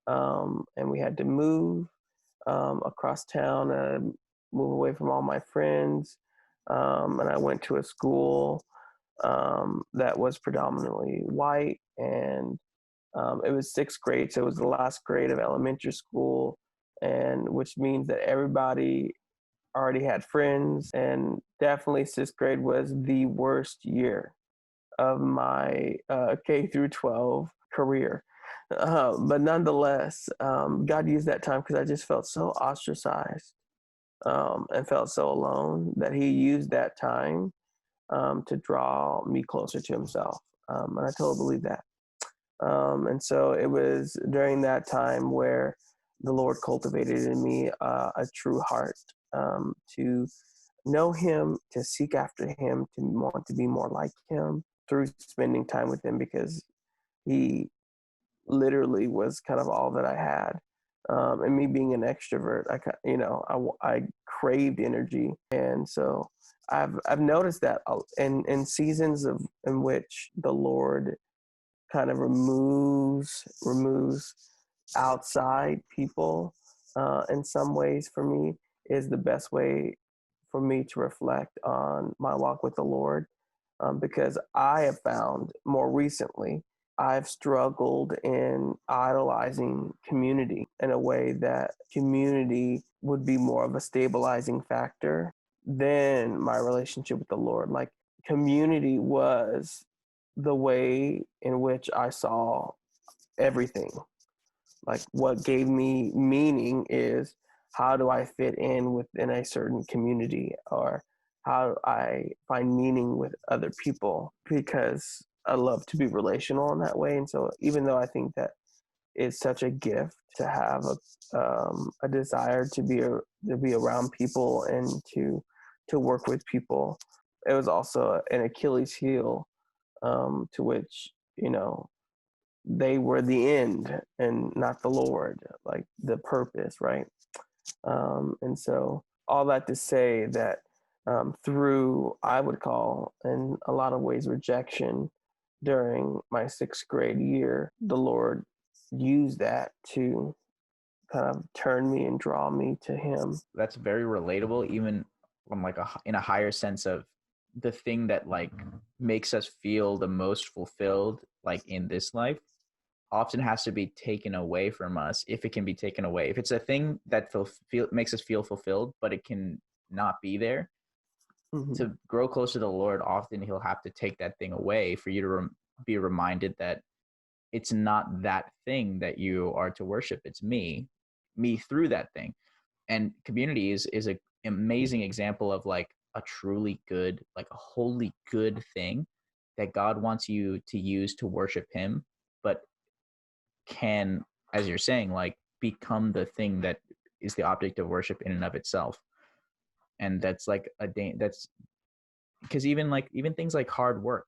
and we had to move across town and move away from all my friends. And I went to a school that was predominantly white, and it was sixth grade, so it was the last grade of elementary school, and which means that everybody already had friends, and definitely sixth grade was the worst year of my K through 12 career. But nonetheless, God used that time because I just felt so ostracized, and felt so alone, that He used that time to draw me closer to Himself. And I totally believe that. And so it was during that time where the Lord cultivated in me a true heart, to know Him, to seek after Him, to want to be more like Him through spending time with Him, because He literally was kind of all that I had. And me being an extrovert, I craved energy, and so I've noticed that in seasons in which the Lord kind of removes outside people, in some ways, for me, is the best way for me to reflect on my walk with the Lord, because I have found more recently I've struggled in idolizing community in a way that community would be more of a stabilizing factor than my relationship with the Lord. Like, community was the way in which I saw everything. Like, what gave me meaning is, how do I fit in within a certain community, or how do I find meaning with other people, because I love to be relational in that way. And so even though I think that it's such a gift to have a desire to be around people and to work with people, it was also an Achilles heel, to which, they were the end and not the Lord, like the purpose, right? And so all that to say that, through, I would call, in a lot of ways, rejection during my sixth grade year, the Lord used that to kind of turn me and draw me to Him. That's very relatable, even from like in a higher sense of the thing that like makes us feel the most fulfilled, like in this life, often has to be taken away from us, if it can be taken away. If it's a thing that makes us feel fulfilled, but it can not be there, Mm-hmm. to grow closer to the Lord, often He'll have to take that thing away for you to be reminded that it's not that thing that you are to worship. It's me through that thing. And community is an amazing example of like a truly good, like a wholly good thing that God wants you to use to worship Him, but can, as you're saying, like become the thing that is the object of worship in and of itself. And that's like that's because even things like hard work,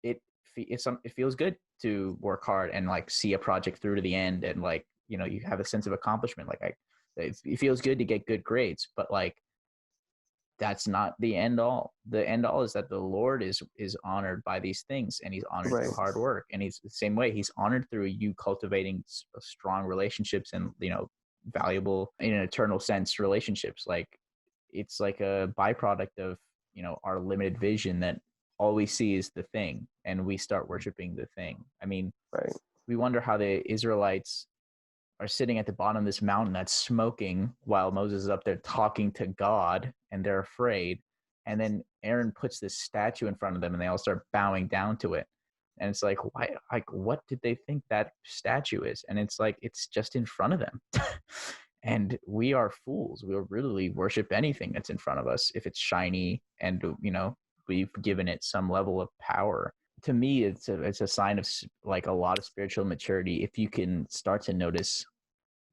it it feels good to work hard and like see a project through to the end, and like, you have a sense of accomplishment. Like it feels good to get good grades, but like that's not the end all. The end all is that the Lord is honored by these things, and He's honored Right. through hard work, and He's the same way. He's honored through you cultivating strong relationships, and valuable, in an eternal sense, relationships. Like, it's like a byproduct of our limited vision, that all we see is the thing, and we start worshiping the thing. I mean, Right. we wonder how the Israelites are sitting at the bottom of this mountain that's smoking while Moses is up there talking to God, and they're afraid. And then Aaron puts this statue in front of them, and they all start bowing down to it. And it's like, why? Like, what did they think that statue is? And it's like, it's just in front of them. And we are fools. We'll really worship anything that's in front of us if it's shiny, and we've given it some level of power. To me, it's a sign of like a lot of spiritual maturity if you can start to notice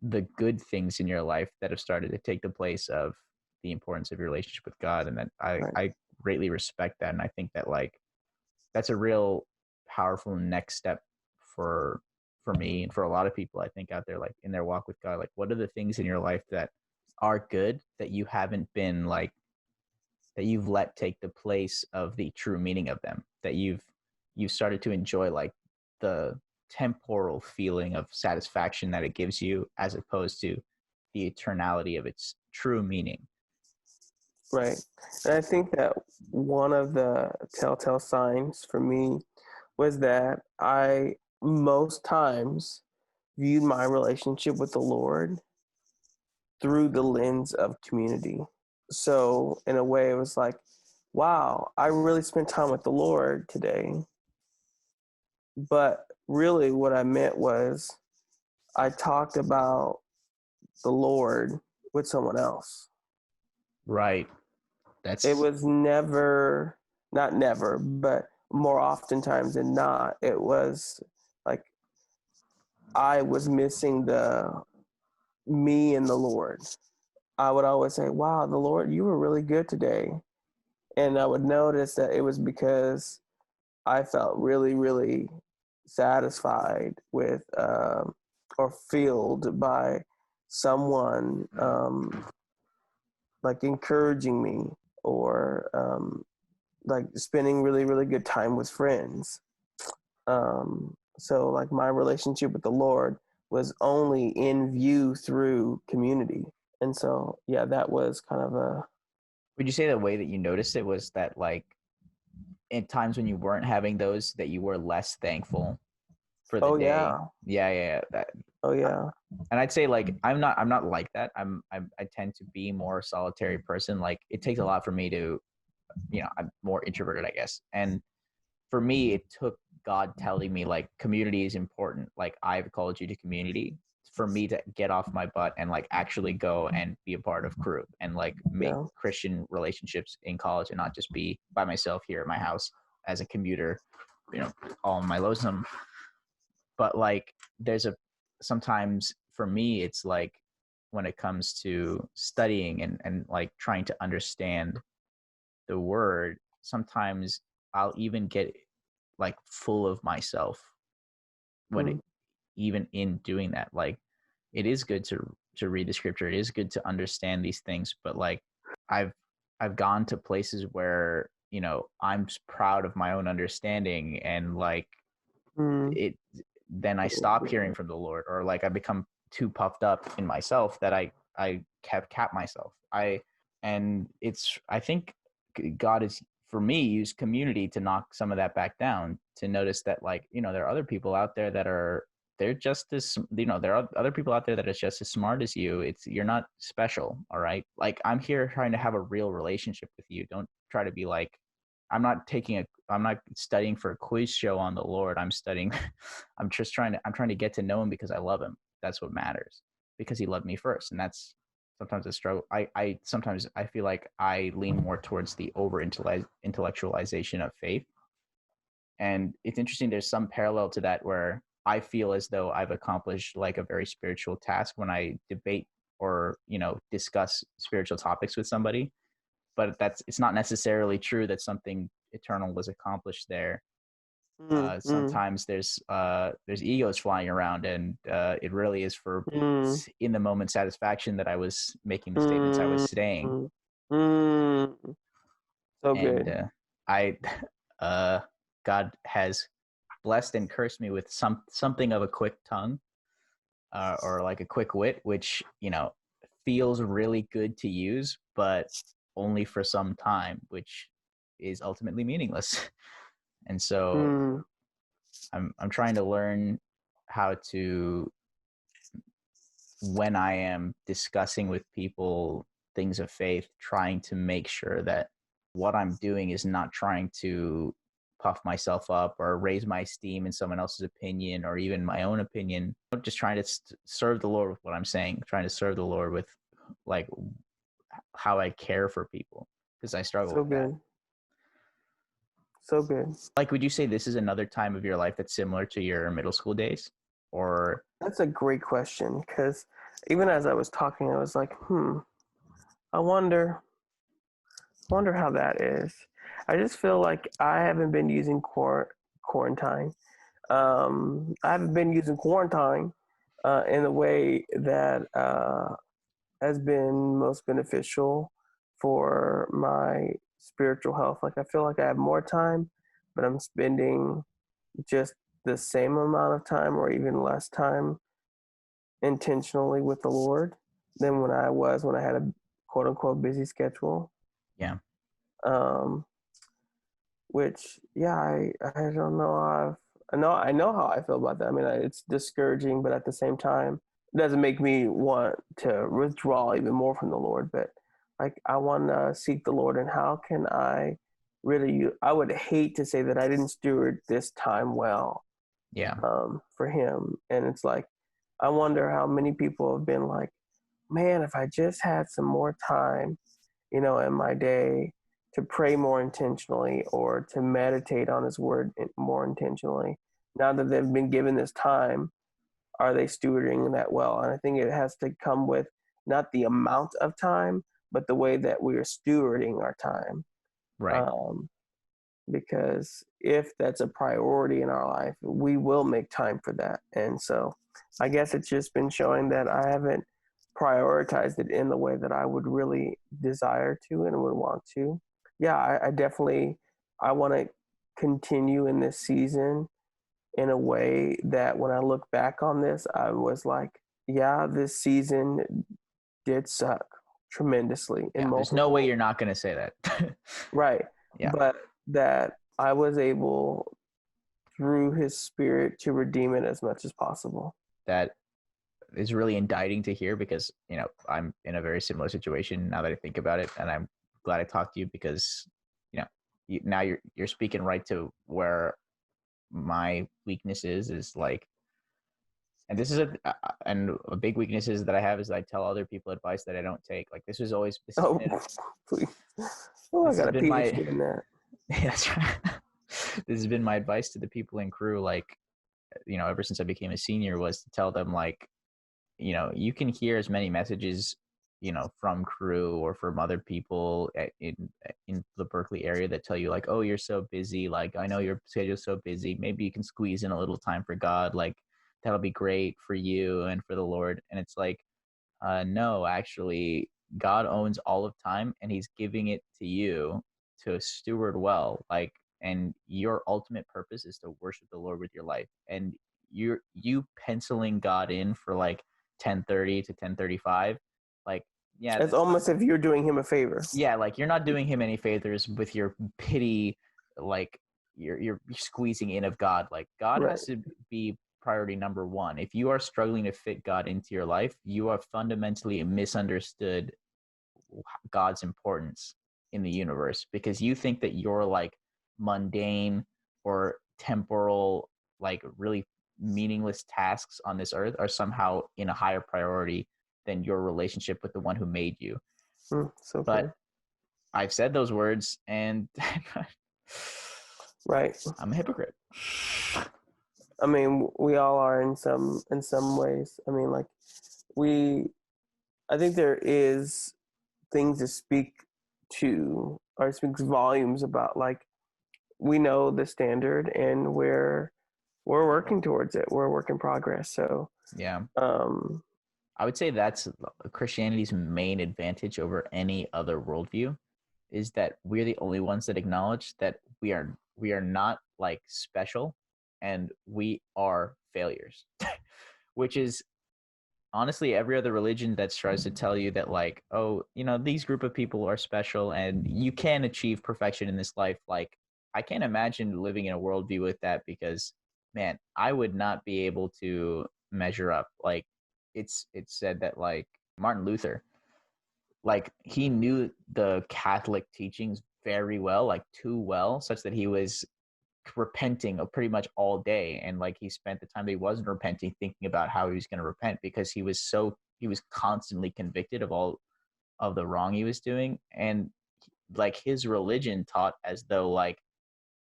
the good things in your life that have started to take the place of the importance of your relationship with God. And that Right. I greatly respect that. And I think that like that's a real powerful next step for for me and for a lot of people I think out there, like in their walk with God, like what are the things in your life that are good that you haven't been like, that you've let take the place of the true meaning of them, that you've started to enjoy like the temporal feeling of satisfaction that it gives you as opposed to the eternality of its true meaning. Right. And I think that one of the telltale signs for me was that I most times viewed my relationship with the Lord through the lens of community. So in a way, it was like, wow, I really spent time with the Lord today. But really what I meant was I talked about the Lord with someone else. Right. It was never, not never, but more oftentimes than not, it was like I was missing the me and the Lord. I would always say, wow, the Lord, you were really good today. And I would notice that it was because I felt really, really satisfied with or filled by someone like encouraging me or like spending really, really good time with friends. So like my relationship with the Lord was only in view through community. And so, yeah, that was kind of a. Would you say the way that you noticed it was that like in times when you weren't having those, that you were less thankful for the day? Yeah. That. Oh yeah. And I'd say like I'm not like that. I tend to be more solitary person. Like it takes a lot for me to, I'm more introverted, I guess. And for me, it took God telling me like community is important. Like I've called you to community for me to get off my butt and like actually go and be a part of group and like make Christian relationships in college and not just be by myself here at my house as a commuter, all in my lonesome. But like sometimes for me, it's like when it comes to studying and like trying to understand the word, sometimes I'll even get like full of myself even in doing that. Like it is good to read the scripture. It is good to understand these things, but like I've gone to places where, I'm proud of my own understanding and like it then I stop hearing from the Lord, or like I become too puffed up in myself that I cap myself. I think God is, for me, use community to knock some of that back down, to notice that like, there are other people out there that are, they're just as, there are other people out there that are just as smart as you. You're not special. All right. Like I'm here trying to have a real relationship with you. Don't try to be like, I'm not studying for a quiz show on the Lord. I'm studying, I'm trying to get to know him because I love him. That's what matters, because he loved me first. And that's sometimes a struggle. Sometimes I feel like I lean more towards the over intellectualization of faith. And it's interesting. There's some parallel to that where I feel as though I've accomplished like a very spiritual task when I debate or, discuss spiritual topics with somebody. But it's not necessarily true that something eternal was accomplished there. Sometimes there's egos flying around, and it really is for in the moment satisfaction that I was making the statements I was saying. So good. God has blessed and cursed me with something of a quick tongue, or like a quick wit, which feels really good to use, but only for some time, which is ultimately meaningless. And so I'm trying to learn how to, when I am discussing with people things of faith, trying to make sure that what I'm doing is not trying to puff myself up or raise my esteem in someone else's opinion or even my own opinion. I'm just trying to serve the Lord with what I'm saying, trying to serve the Lord with like how I care for people, because I struggle with that. So good. Like, would you say this is another time of your life that's similar to your middle school days? Or that's a great question, because even as I was talking, I was like, I wonder how that is. I just feel like I haven't been using quarantine I haven't been using quarantine in a way that has been most beneficial for my spiritual health. Like I feel like I have more time, but I'm spending just the same amount of time or even less time intentionally with the Lord than when I had a quote unquote busy schedule. Yeah. Which I don't know how I know how I feel about that. I mean, it's discouraging, but at the same time, it doesn't make me want to withdraw even more from the Lord. But like, I want to seek the Lord, and how can I really? I would hate to say that I didn't steward this time well. Yeah. For Him, and it's like, I wonder how many people have been like, man, if I just had some more time, in my day to pray more intentionally or to meditate on His Word more intentionally. Now that they've been given this time, are they stewarding that well? And I think it has to come with not the amount of time, but the way that we are stewarding our time. Right. Because if that's a priority in our life, we will make time for that. And so I guess it's just been showing that I haven't prioritized it in the way that I would really desire to and would want to. Yeah, I definitely, I want to continue in this season in a way that when I look back on this, I was like, yeah, this season did suck tremendously in Yeah. There's no way you're not going to say that. right. Yeah. But that I was able through His Spirit to redeem it as much as possible. That is really indicting to hear, because I'm in a very similar situation now that I think about it, and I'm glad I talked to you, because now you're speaking right to where my weakness is like, and this is a big weakness is that I have is I tell other people advice that I don't take. Like this has Please. Oh, I got a been my PhD in that. yeah, that's right. This has been my advice to the people in crew, like ever since I became a senior, was to tell them, like, you can hear as many messages, from crew or from other people in the Berkeley area that tell you, like, oh, you're so busy. Like, I know your schedule's so busy. Maybe you can squeeze in a little time for God. Like, that'll be great for you and for the Lord. And it's like, no, actually, God owns all of time, and He's giving it to you to steward well. Like, and your ultimate purpose is to worship the Lord with your life. And you penciling God in for like 10:30 to 10:35, like, yeah, it's almost if you're doing Him a favor. Yeah, like you're not doing Him any favors with your pity, like you're squeezing in of God. Like God has to be priority number one. If you are struggling to fit God into your life, you are fundamentally misunderstood God's importance in the universe, because you think that your like mundane or temporal, like really meaningless tasks on this earth are somehow in a higher priority than your relationship with the one who made you. But I've said those words, and right, I'm a hypocrite. I mean, we all are in some ways. I mean, like I think there is things to speak to, or speaks volumes about, like, we know the standard and we're working towards it. We're a work in progress. So yeah, I would say that's Christianity's main advantage over any other worldview, is that we're the only ones that acknowledge that we are not like special, and we are failures. Which is honestly every other religion that tries to tell you that, like, oh, these group of people are special and you can achieve perfection in this life. Like, I can't imagine living in a worldview with that, because, man, I would not be able to measure up. Like, it's said that, like, Martin Luther, like, he knew the Catholic teachings very well, like too well, such that he was repenting of pretty much all day, and like he spent the time that he wasn't repenting thinking about how he was going to repent, because he was constantly convicted of all of the wrong he was doing. And like his religion taught as though, like,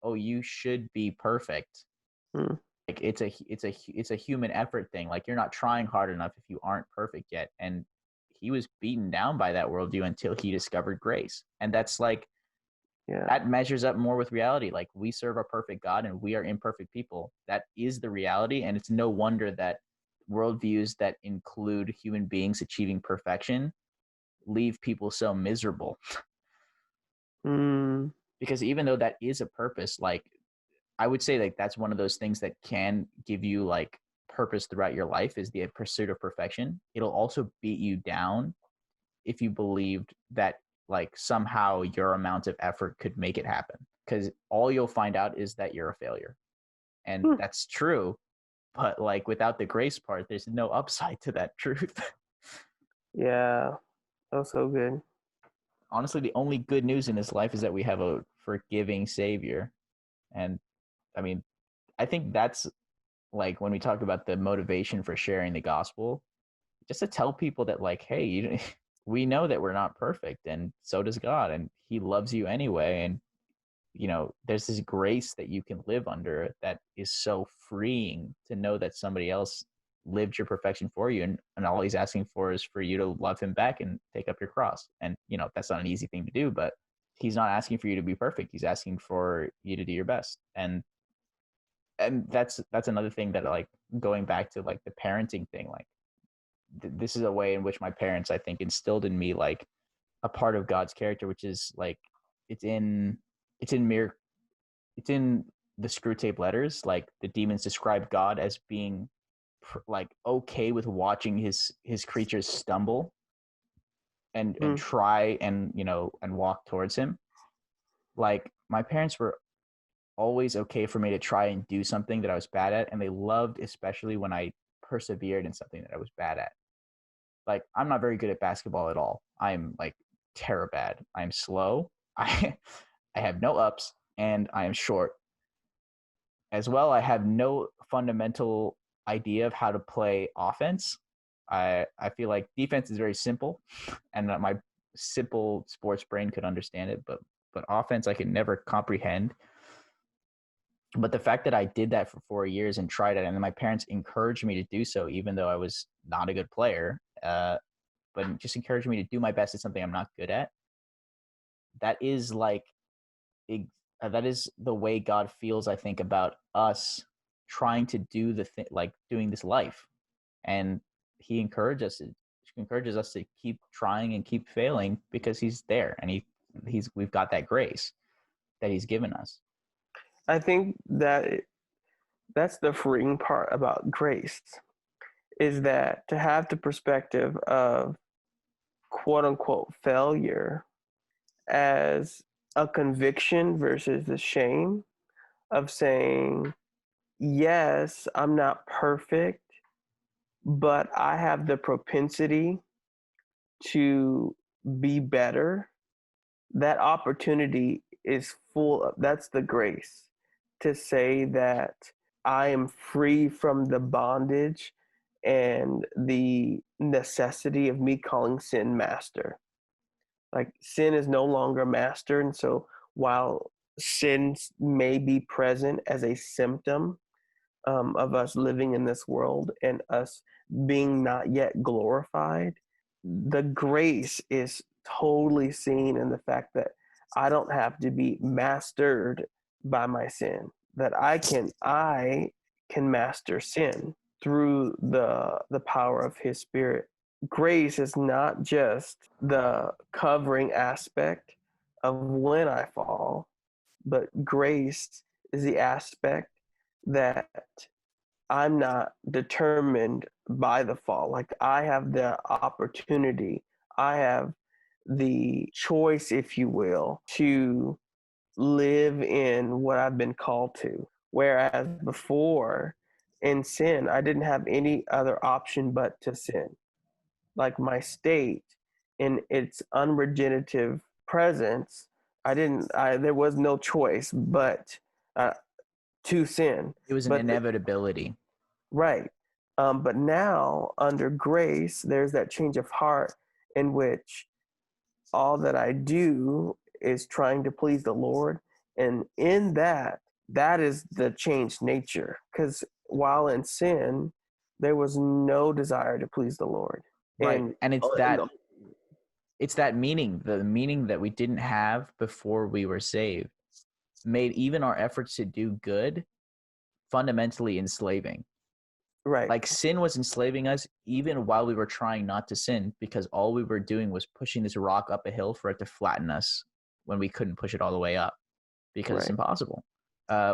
oh, you should be perfect. Like it's a human effort thing. Like, you're not trying hard enough if you aren't perfect yet. And he was beaten down by that worldview until he discovered grace. And that's like, Yeah. that measures up more with reality. Like, we serve a perfect God and we are imperfect people. That is the reality. And it's no wonder that worldviews that include human beings achieving perfection leave people so miserable. Mm, Because even though that is a purpose, like, I would say, like, that's one of those things that can give you like purpose throughout your life, is the pursuit of perfection. It'll also beat you down if you believed that like somehow your amount of effort could make it happen, because all you'll find out is that you're a failure. And Hmm. that's true, but like without the grace part, there's no upside to that truth. yeah. That was so good. Honestly, the only good news in this life is that we have a forgiving savior. And I mean, I think that's like when we talk about the motivation for sharing the gospel, just to tell people that like, hey, we know that we're not perfect, and so does God, and he loves you anyway. And there's this grace that you can live under that is so freeing, to know that somebody else lived your perfection for you, and all he's asking for is for you to love him back and take up your cross. And that's not an easy thing to do, but he's not asking for you to be perfect. He's asking for you to do your best. And that's another thing that, like, going back to like the parenting thing, like this is a way in which my parents, I think, instilled in me like a part of God's character, which is like it's in it's in mere it's in the screw tape letters. Like, the demons describe God as being like okay with watching his creatures stumble and Mm, try and walk towards him. Like, my parents were always okay for me to try and do something that I was bad at, and they loved especially when I persevered in something that I was bad at. Like, I'm not very good at basketball at all. I'm like terror bad. I'm slow. I have no ups, and I am short. As well, I have no fundamental idea of how to play offense. I feel like defense is very simple, and that my simple sports brain could understand it, but offense I could never comprehend. But the fact that I did that for 4 years and tried it, and then my parents encouraged me to do so, even though I was not a good player, but just encouraged me to do my best at something I'm not good at. That is like that is the way God feels, I think, about us trying to do the thing, like doing this life. And he encourages us to keep trying and keep failing, because he's there, and we've got that grace that he's given us. I think that's the freeing part about grace, is that to have the perspective of quote unquote failure as a conviction versus the shame of saying, yes, I'm not perfect, but I have the propensity to be better. That opportunity is full of, that's the grace, to say that I am free from the bondage and the necessity of me calling sin master. Like, sin is no longer master. And so while sin may be present as a symptom of us living in this world and us being not yet glorified, the grace is totally seen in the fact that I don't have to be mastered by my sin, that I can master sin through the power of his spirit. Grace is not just the covering aspect of when I fall, but grace is the aspect that I'm not determined by the fall. Like, I have the opportunity, I have the choice, if you will, to live in what I've been called to. Whereas before, in sin, I didn't have any other option but to sin. Like, my state in its unregenerative presence, there was no choice but uh, to sin. It was an But inevitability. right. But now, under grace, there's that change of heart in which all that I do is trying to please the Lord. And in that, that is the changed nature. Because while in sin, there was no desire to please the Lord. Right. And it's And that It's that meaning, the meaning that we didn't have before we were saved, made even our efforts to do good fundamentally enslaving. Right. Like sin was enslaving us even while we were trying not to sin, because all we were doing was pushing this rock up a hill for it to flatten us when we couldn't push it all the way up, because it's Right. impossible.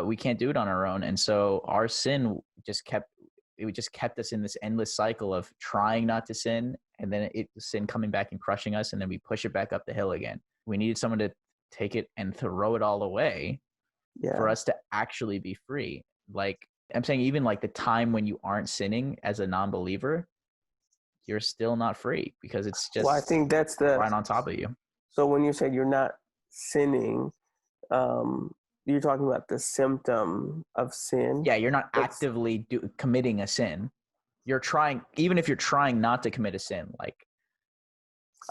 We can't do it on our own. And so our sin just kept us in this endless cycle of trying not to sin, and then sin coming back and crushing us, and then we push it back up the hill again. We needed someone to take it and throw it all away for Yeah. us to actually be free. Like I'm saying, even like the time when you aren't sinning as a non-believer, you're still not free, because it's just Well, I think that's right on top of you. so when you said you're not sinning, you're talking about the symptom of sin. Yeah, you're not It's- actively committing a sin. You're trying, even if you're trying not to commit a sin, like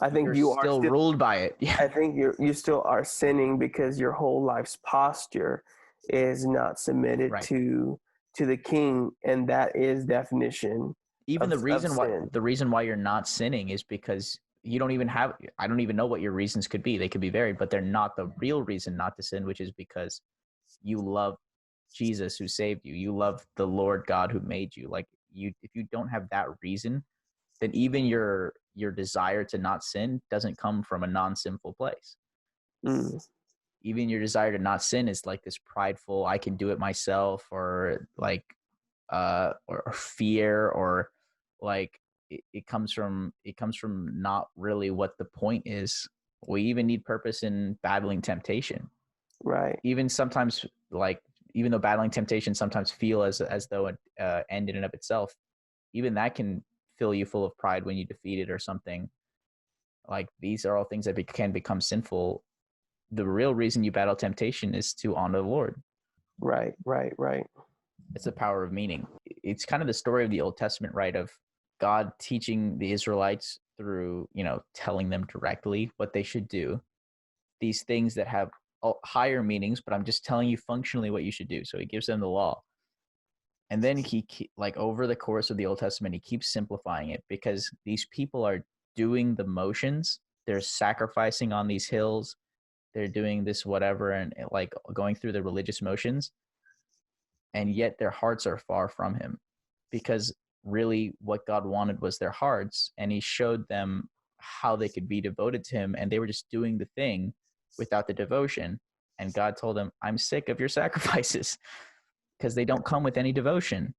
I think you're you are still ruled by it. Yeah. I think you still are sinning because your whole life's posture is not submitted Right. to the King, and that is definition. Even of sin. the reason why you're not sinning is because you don't even have, I don't even know what your reasons could be. They could be varied, but they're not the real reason not to sin, which is because you love Jesus who saved you. You love the Lord God who made you. Like if you don't have that reason, then even your desire to not sin doesn't come from a non-sinful place. Mm. Even your desire to not sin is like this prideful, I can do it myself, or like or fear, or like it comes from not really what the point is. We even need purpose in battling temptation. Right. Even sometimes, like even though battling temptation sometimes feel as though an end in and of itself, even that can fill you full of pride when you defeat it or something. Like these are all things that can become sinful. The real reason you battle temptation is to honor the Lord. Right. It's the power of meaning. It's kind of the story of the Old Testament, right? Of God teaching the Israelites through, telling them directly what they should do. These things that have higher meanings, but I'm just telling you functionally what you should do. So he gives them the law. And then he, like over the course of the Old Testament, he keeps simplifying it, because these people are doing the motions. They're sacrificing on these hills. They're doing this whatever, and like going through the religious motions. And yet their hearts are far from him, because really what God wanted was their hearts. And he showed them how they could be devoted to him. And they were just doing the thing without the devotion. And God told them, I'm sick of your sacrifices, because they don't come with any devotion.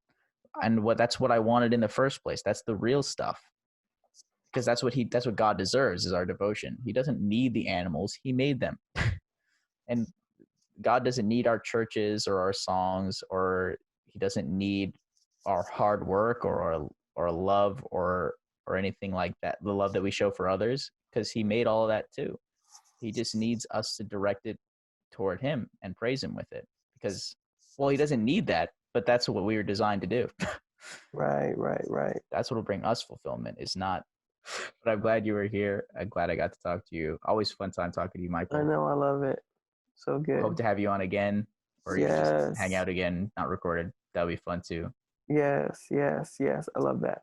And that's what I wanted in the first place. That's the real stuff. Because that's what God deserves, is our devotion. He doesn't need the animals. He made them. And God doesn't need our churches or our songs, or he doesn't need our hard work or love or anything like that, the love that we show for others, because he made all of that too. He just needs us to direct it toward him and praise him with it, because, well, he doesn't need that, but that's what we were designed to do. Right. That's what will bring us fulfillment, is not. But I'm glad you were here. I'm glad I got to talk to you. Always fun time talking to you, Michael. I know. I love it. So good. Hope to have you on again, or even just hang out again, not recorded. That'll be fun too. Yes. I love that.